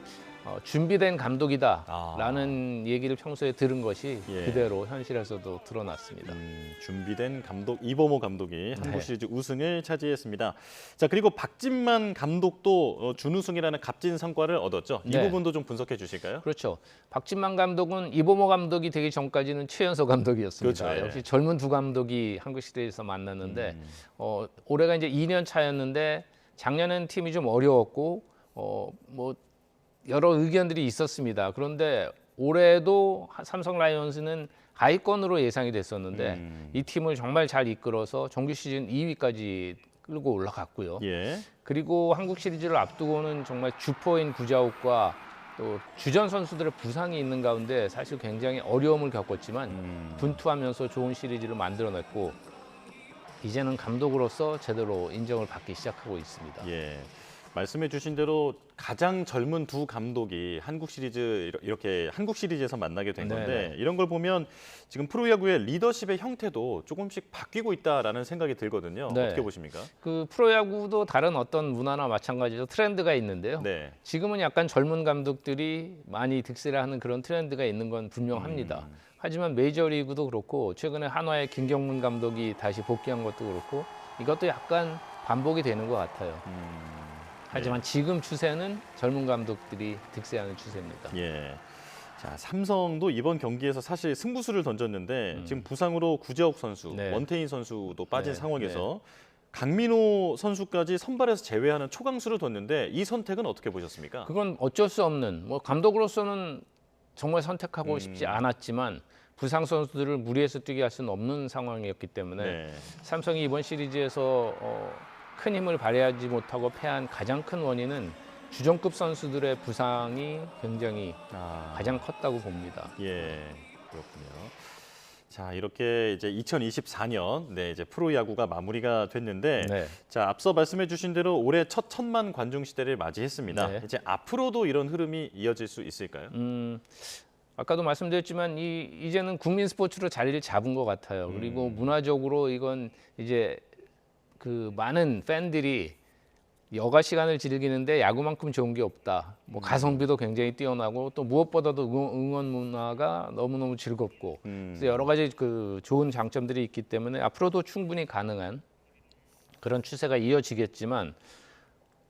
S9: 준비된 감독이다라는 얘기를 평소에 들은 것이
S6: 예.
S9: 그대로 현실에서도 드러났습니다.
S6: 준비된 감독 이범호 감독이
S9: 네.
S6: 한국 시리즈 우승을 차지했습니다. 자, 그리고 박진만 감독도 준우승이라는 값진 성과를 얻었죠. 이
S9: 네.
S6: 부분도 좀 분석해 주실까요?
S9: 그렇죠. 박진만 감독은 이범호 감독이 되기 전까지는 최연소 감독이었습니다.
S6: 그렇죠, 예.
S9: 역시 젊은 두 감독이 한국 시리즈에서 만났는데 올해가 이제 2년 차였는데 작년엔 팀이 좀 어려웠고 뭐 여러 의견들이 있었습니다. 그런데 올해도 삼성 라이온즈는 하위권으로 예상이 됐었는데 이 팀을 정말 잘 이끌어서 정규 시즌 2위까지 끌고 올라갔고요.
S6: 예.
S9: 그리고 한국 시리즈를 앞두고는 정말 주포인 구자욱과 또 주전 선수들의 부상이 있는 가운데 사실 굉장히 어려움을 겪었지만 분투하면서 좋은 시리즈를 만들어냈고 이제는 감독으로서 제대로 인정을 받기 시작하고 있습니다.
S6: 예. 말씀해 주신 대로 가장 젊은 두 감독이 한국 시리즈 이렇게 한국 시리즈에서 만나게 된 건데
S9: 네네.
S6: 이런 걸 보면 지금 프로야구의 리더십의 형태도 조금씩 바뀌고 있다라는 생각이 들거든요.
S9: 네.
S6: 어떻게 보십니까?
S9: 그 프로야구도 다른 어떤 문화나 마찬가지로 트렌드가 있는데요.
S6: 네.
S9: 지금은 약간 젊은 감독들이 많이 득세를 하는 그런 트렌드가 있는 건 분명합니다. 하지만 메이저리그도 그렇고 최근에 한화의 김경문 감독이 다시 복귀한 것도 그렇고 이것도 약간 반복이 되는 것 같아요. 하지만 지금 추세는 젊은 감독들이 득세하는 추세입니다.
S6: 예. 자, 삼성도 이번 경기에서 사실 승부수를 던졌는데 지금 부상으로 구자욱 선수,
S9: 네.
S6: 원태인 선수도 빠진
S9: 네,
S6: 상황에서 강민호 선수까지 선발에서 제외하는 초강수를 뒀는데 이 선택은 어떻게 보셨습니까?
S9: 그건 어쩔 수 없는 뭐 감독으로서는 정말 선택하고 싶지 않았지만 부상 선수들을 무리해서 뛰게 할 수는 없는 상황이었기 때문에
S6: 네.
S9: 삼성이 이번 시리즈에서 큰 힘을 발휘하지 못하고 패한 가장 큰 원인은 주전급 선수들의 부상이 굉장히 가장 컸다고 봅니다.
S6: 예, 그렇군요. 자, 이렇게 이제 2024년 이제 프로야구가 마무리가 됐는데
S9: 네.
S6: 자, 앞서 말씀해 주신 대로 올해 첫 1000만 관중 시대를 맞이했습니다.
S9: 네.
S6: 이제 앞으로도 이런 흐름이 이어질 수 있을까요?
S9: 아까도 말씀드렸지만 이제는 국민 스포츠로 자리를 잡은 것 같아요. 그리고 문화적으로 이건 이제 그 많은 팬들이 여가 시간을 즐기는데 야구만큼 좋은 게 없다. 뭐 가성비도 굉장히 뛰어나고 또 무엇보다도 응원 문화가 너무너무 즐겁고 그래서 여러 가지 그 좋은 장점들이 있기 때문에 앞으로도 충분히 가능한 그런 추세가 이어지겠지만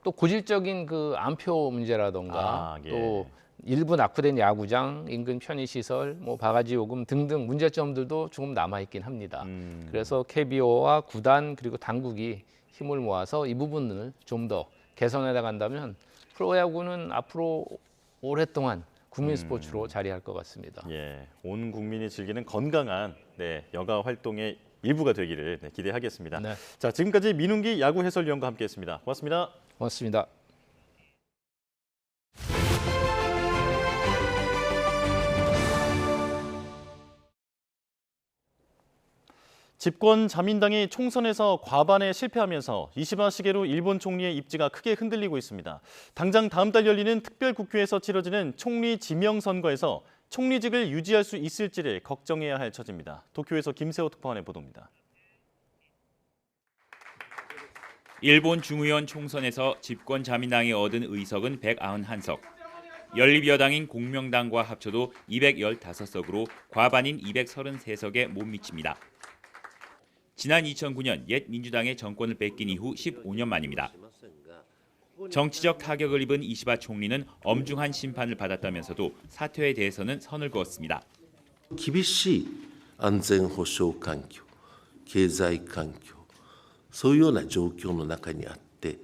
S9: 또 고질적인 그 안표 문제라던가
S6: 예.
S9: 또 일부 낙후된 야구장, 인근 편의시설, 뭐 바가지 요금 등등 문제점들도 조금 남아있긴 합니다. 그래서 KBO와 구단 그리고 당국이 힘을 모아서 이 부분을 좀 더 개선해 나간다면 프로야구는 앞으로 오랫동안 국민 스포츠로 자리할 것 같습니다.
S6: 예, 온 국민이 즐기는 건강한 여가 활동의 일부가 되기를 기대하겠습니다.
S9: 네.
S6: 자, 지금까지 민훈기 야구 해설위원과 함께했습니다. 고맙습니다.
S9: 고맙습니다.
S6: 집권 자민당이 총선에서 과반에 실패하면서 이시바 시게루 일본 총리의 입지가 크게 흔들리고 있습니다. 당장 다음 달 열리는 특별국회에서 치러지는 총리 지명 선거에서 총리직을 유지할 수 있을지를 걱정해야 할 처지입니다. 도쿄에서 김세호 특파원의 보도입니다.
S10: 일본 중의원 총선에서 집권 자민당이 얻은 의석은 191석. 연립여당인 공명당과 합쳐도 215석으로 과반인 233석에 못 미칩니다. 지난 2009년 옛 민주당의 정권을 뺏긴 이후 15년 만입니다. 정치적 타격을 입은 이시바 총리는 엄중한 심판을 받았다면서도 사퇴에 대해서는 선을 그었습니다.
S11: 厳しい安全保障環境、経済環境、そういうような状況の中にあって、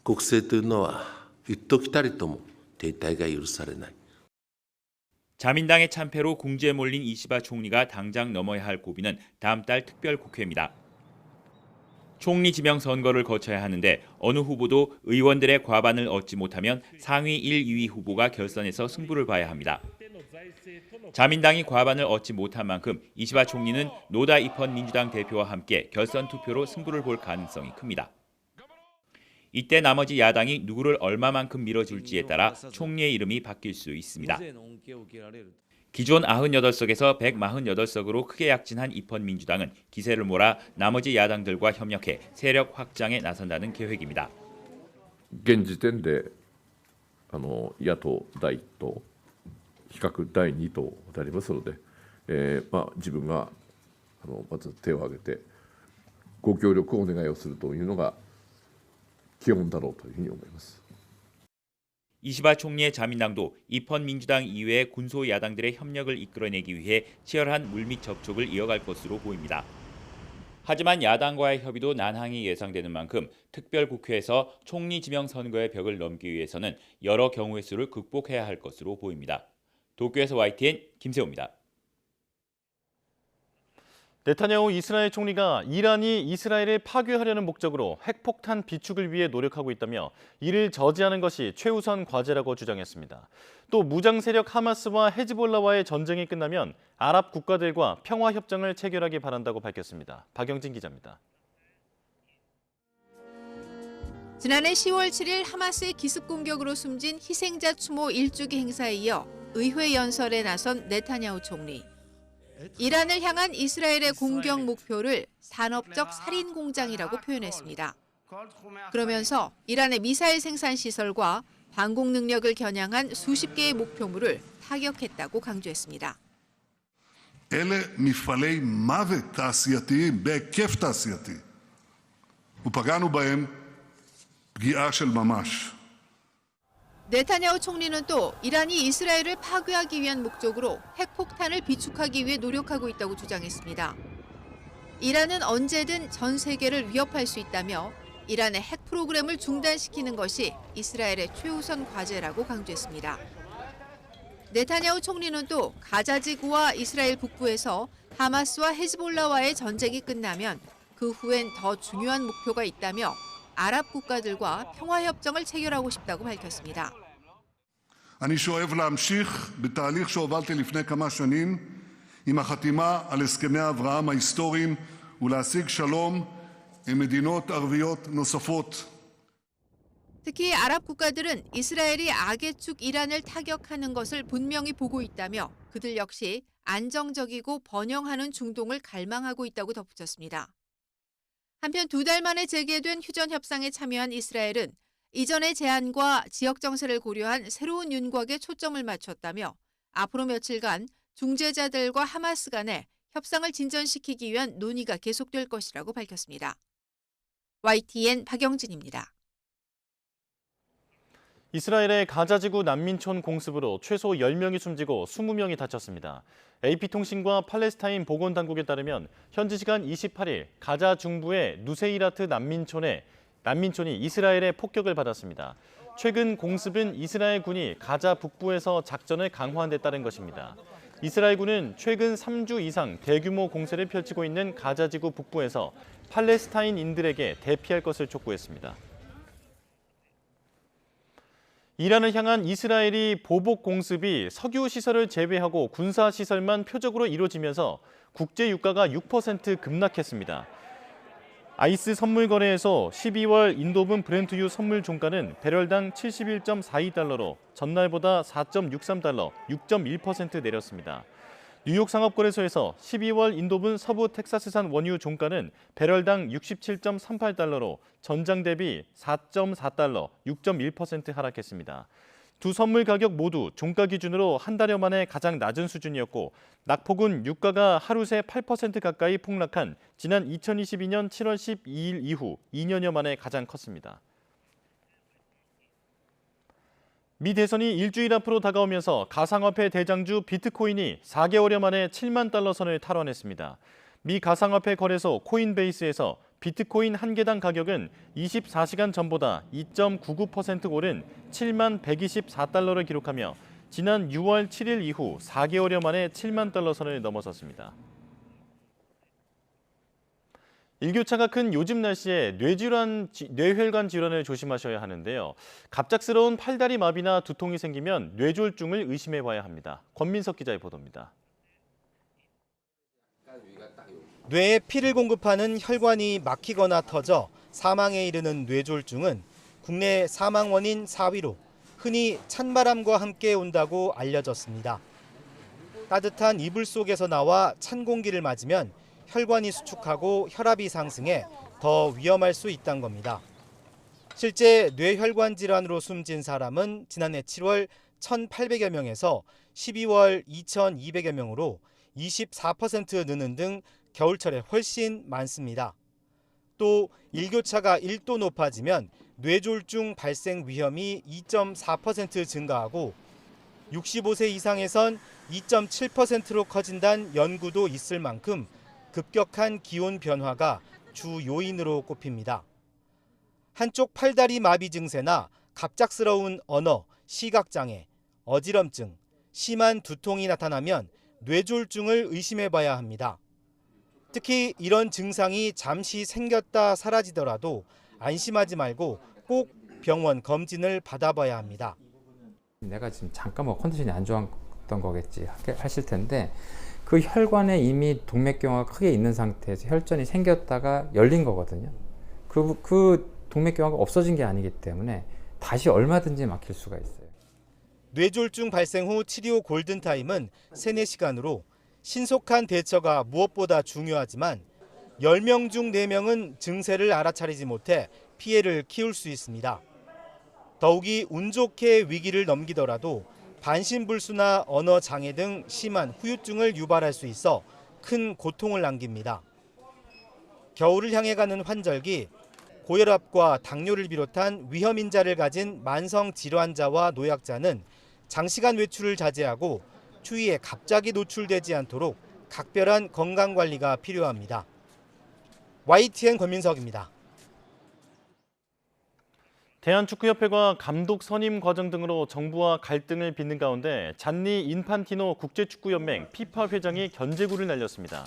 S11: 国政というのは一時たりとも停滞が許されない。
S10: 자민당의 참패로 궁지에 몰린 이시바 총리가 당장 넘어야 할 고비는 다음 달 특별국회입니다. 총리 지명 선거를 거쳐야 하는데 어느 후보도 의원들의 과반을 얻지 못하면 상위 1, 2위 후보가 결선에서 승부를 봐야 합니다. 자민당이 과반을 얻지 못한 만큼 이시바 총리는 노다 이펀 민주당 대표와 함께 결선 투표로 승부를 볼 가능성이 큽니다. 이때 나머지 야당이 누구를 얼마만큼 밀어줄지에 따라 총리의 이름이 바뀔 수 있습니다. 기존 98석에서 148석으로 크게 약진한 이펀 민주당은 기세를 몰아 나머지 야당들과 협력해 세력 확장에 나선다는 계획입니다.
S12: 現時点で野党第1党、比較第2党でありますので、自分がまず手を挙げてご協力をお願いをするというのが基本だろうというふうに思います。
S10: 이시바 총리의 자민당도 이펀 민주당 이외의 군소 야당들의 협력을 이끌어내기 위해 치열한 물밑 접촉을 이어갈 것으로 보입니다. 하지만 야당과의 협의도 난항이 예상되는 만큼 특별국회에서 총리 지명 선거의 벽을 넘기 위해서는 여러 경우의 수를 극복해야 할 것으로 보입니다. 도쿄에서 YTN 김세호입니다.
S6: 네타냐후 이스라엘 총리가 이란이 이스라엘을 파괴하려는 목적으로 핵폭탄 비축을 위해 노력하고 있다며 이를 저지하는 것이 최우선 과제라고 주장했습니다. 또 무장 세력 하마스와 헤즈볼라와의 전쟁이 끝나면 아랍 국가들과 평화 협정을 체결하기 바란다고 밝혔습니다. 박영진 기자입니다.
S14: 지난해 10월 7일 하마스의 기습 공격으로 숨진 희생자 추모 1주기 행사에 이어 의회 연설에 나선 네타냐후 총리. 이란을 향한 이스라엘의 공격 목표를 산업적 살인 공장이라고 표현했습니다. 그러면서 이란의 미사일 생산 시설과 방공 능력을 겨냥한 수십 개의 목표물을 타격했다고 강조했습니다.
S15: אלה מפעלי מוות תעשייתיים בהיקף תעשייתי, ופגענו בהם פגיעה של ממש.
S14: 네타냐후 총리는 또 이란이 이스라엘을 파괴하기 위한 목적으로 핵폭탄을 비축하기 위해 노력하고 있다고 주장했습니다. 이란은 언제든 전 세계를 위협할 수 있다며 이란의 핵 프로그램을 중단시키는 것이 이스라엘의 최우선 과제라고 강조했습니다. 네타냐후 총리는 또 가자 지구와 이스라엘 북부에서 하마스와 헤즈볼라와의 전쟁이 끝나면 그 후엔 더 중요한 목표가 있다며 아랍 국가들과 평화협정을 체결하고 싶다고 밝혔습니다.
S15: אני שואף להמשיך בתהליך שהובלתי לפני כמה שנים עם החתימה על הסכמי אברהם ההיסטוריים ולהשיג שלום עם מדינות ערביות נוספות.
S14: 특히 아랍 국가들은 이스라엘이 악의 축 이란을 타격하는 것을 분명히 보고 있다며 그들 역시 안정적이고 번영하는 중동을 갈망하고 있다고 덧붙였습니다. 한편 2달 만에 재개된 휴전 협상에 참여한 이스라엘은 이전의 제안과 지역 정세를 고려한 새로운 윤곽에 초점을 맞췄다며 앞으로 며칠간 중재자들과 하마스 간에 협상을 진전시키기 위한 논의가 계속될 것이라고 밝혔습니다. YTN 박영진입니다.
S6: 이스라엘의 가자지구 난민촌 공습으로 최소 10명이 숨지고 20명이 다쳤습니다. AP통신과 팔레스타인 보건당국에 따르면 현지 시간 28일 가자 중부의 누세이라트 난민촌에 난민촌이 이스라엘의 폭격을 받았습니다. 최근 공습은 이스라엘 군이 가자 북부에서 작전을 강화한 데 따른 것입니다. 이스라엘군은 최근 3주 이상 대규모 공세를 펼치고 있는 가자지구 북부에서 팔레스타인인들에게 대피할 것을 촉구했습니다. 이란을 향한 이스라엘이 보복 공습이 석유 시설을 제외하고 군사 시설만 표적으로 이루어지면서 국제 유가가 6% 급락했습니다. 아이스 선물 거래에서 12월 인도분 브렌트유 선물 종가는 배럴당 71.42달러로 전날보다 4.63달러, 6.1% 내렸습니다. 뉴욕 상업거래소에서 12월 인도분 서부 텍사스산 원유 종가는 배럴당 67.38달러로 전장 대비 4.4달러, 6.1% 하락했습니다. 두 선물 가격 모두 종가 기준으로 한 달여 만에 가장 낮은 수준이었고 낙폭은 유가가 하루 새 8% 가까이 폭락한 지난 2022년 7월 12일 이후 2년여 만에 가장 컸습니다. 미 대선이 일주일 앞으로 다가오면서 가상화폐 대장주 비트코인이 4개월여 만에 7만 달러 선을 탈환했습니다. 미 가상화폐 거래소 코인베이스에서 비트코인 한 개당 가격은 24시간 전보다 2.99% 오른 7만 124달러를 기록하며 지난 6월 7일 이후 4개월여 만에 7만 달러 선을 넘어섰습니다. 일교차가 큰 요즘 날씨에 뇌혈관 질환을 조심하셔야 하는데요. 갑작스러운 팔다리 마비나 두통이 생기면 뇌졸중을 의심해 봐야 합니다. 권민석 기자의 보도입니다.
S1: 뇌에 피를 공급하는 혈관이 막히거나 터져 사망에 이르는 뇌졸중은 국내 사망 원인 4위로 흔히 찬바람과 함께 온다고 알려졌습니다. 따뜻한 이불 속에서 나와 찬 공기를 맞으면 혈관이 수축하고 혈압이 상승해 더 위험할 수 있다는 겁니다. 실제 뇌혈관 질환으로 숨진 사람은 지난해 7월 1,800여 명에서 12월 2,200여 명으로 24% 느는 등 겨울철에 훨씬 많습니다. 또 일교차가 1도 높아지면 뇌졸중 발생 위험이 2.4% 증가하고 65세 이상에선 2.7%로 커진다는 연구도 있을 만큼 급격한 기온 변화가 주 요인으로 꼽힙니다. 한쪽 팔다리 마비 증세나 갑작스러운 언어, 시각장애, 어지럼증, 심한 두통이 나타나면 뇌졸중을 의심해 봐야 합니다. 특히 이런 증상이 잠시 생겼다 사라지더라도 안심하지 말고 꼭 병원 검진을 받아봐야 합니다.
S13: 내가 지금 잠깐 컨디션이 안 좋았던 거겠지 하실 텐데 그 혈관에 이미 동맥경화가 크게 있는 상태에서 혈전이 생겼다가 열린 거거든요. 그 동맥경화가 없어진 게 아니기 때문에 다시 얼마든지 막힐 수가 있어요.
S1: 뇌졸중 발생 후 치료 골든타임은 3-4시간으로 신속한 대처가 무엇보다 중요하지만 10명 중 4명은 증세를 알아차리지 못해 피해를 키울 수 있습니다. 더욱이 운 좋게 위기를 넘기더라도 반신불수나 언어 장애 등 심한 후유증을 유발할 수 있어 큰 고통을 남깁니다. 겨울을 향해 가는 환절기, 고혈압과 당뇨를 비롯한 위험인자를 가진 만성 질환자와 노약자는 장시간 외출을 자제하고 추위에 갑자기 노출되지 않도록 각별한 건강관리가 필요합니다. YTN 권민석입니다.
S6: 대한축구협회가 감독 선임 과정 등으로 정부와 갈등을 빚는 가운데 잔니 인판티노 국제축구연맹 피파 회장이 견제구를 날렸습니다.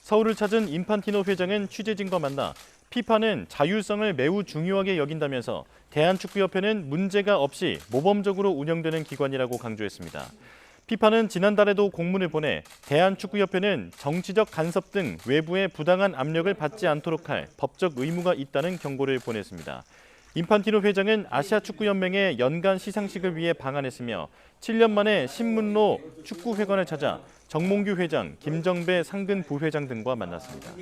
S6: 서울을 찾은 인판티노 회장은 취재진과 만나 피파는 자율성을 매우 중요하게 여긴다면서 대한축구협회는 문제가 없이 모범적으로 운영되는 기관이라고 강조했습니다. 피파는 지난달에도 공문을 보내 대한축구협회는 정치적 간섭 등 외부의 부당한 압력을 받지 않도록 할 법적 의무가 있다는 경고를 보냈습니다. 인판티노 회장은 아시아축구연맹의 연간 시상식을 위해 방한했으며 7년 만에 신문로 축구회관을 찾아 정몽규 회장, 김정배 상근 부회장 등과 만났습니다.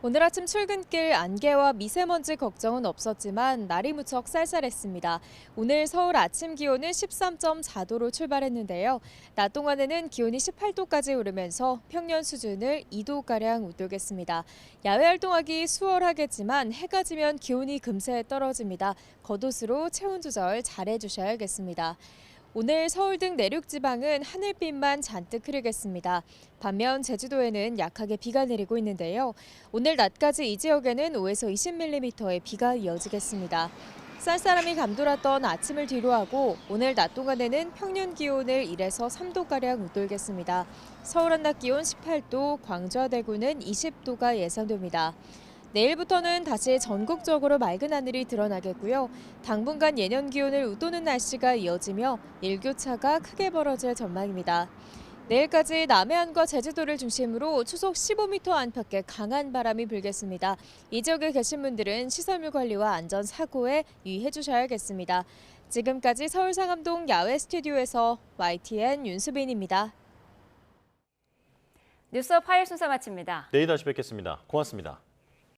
S16: 오늘 아침 출근길 안개와 미세먼지 걱정은 없었지만 날이 무척 쌀쌀했습니다. 오늘 서울 아침 기온은 13.4도로 출발했는데요. 낮 동안에는 기온이 18도까지 오르면서 평년 수준을 2도가량 웃돌겠습니다. 야외 활동하기 수월하겠지만 해가 지면 기온이 금세 떨어집니다. 겉옷으로 체온 조절 잘해주셔야겠습니다. 오늘 서울 등 내륙 지방은 하늘빛만 잔뜩 흐리겠습니다. 반면 제주도에는 약하게 비가 내리고 있는데요. 오늘 낮까지 이 지역에는 5에서 20mm의 비가 이어지겠습니다. 쌀쌀함이 감돌았던 아침을 뒤로하고 오늘 낮 동안에는 평년 기온을 1에서 3도가량 웃돌겠습니다. 서울 한낮 기온 18도, 광주와 대구는 20도가 예상됩니다. 내일부터는 다시 전국적으로 맑은 하늘이 드러나겠고요. 당분간 예년 기온을 웃도는 날씨가 이어지며 일교차가 크게 벌어질 전망입니다. 내일까지 남해안과 제주도를 중심으로 초속 15m 안팎의 강한 바람이 불겠습니다. 이 지역에 계신 분들은 시설물 관리와 안전 사고에 유의해 주셔야겠습니다. 지금까지 서울 상암동 야외 스튜디오에서 YTN 윤수빈입니다.
S2: 뉴스업 화요일 순서 마칩니다.
S6: 내일 다시 뵙겠습니다. 고맙습니다.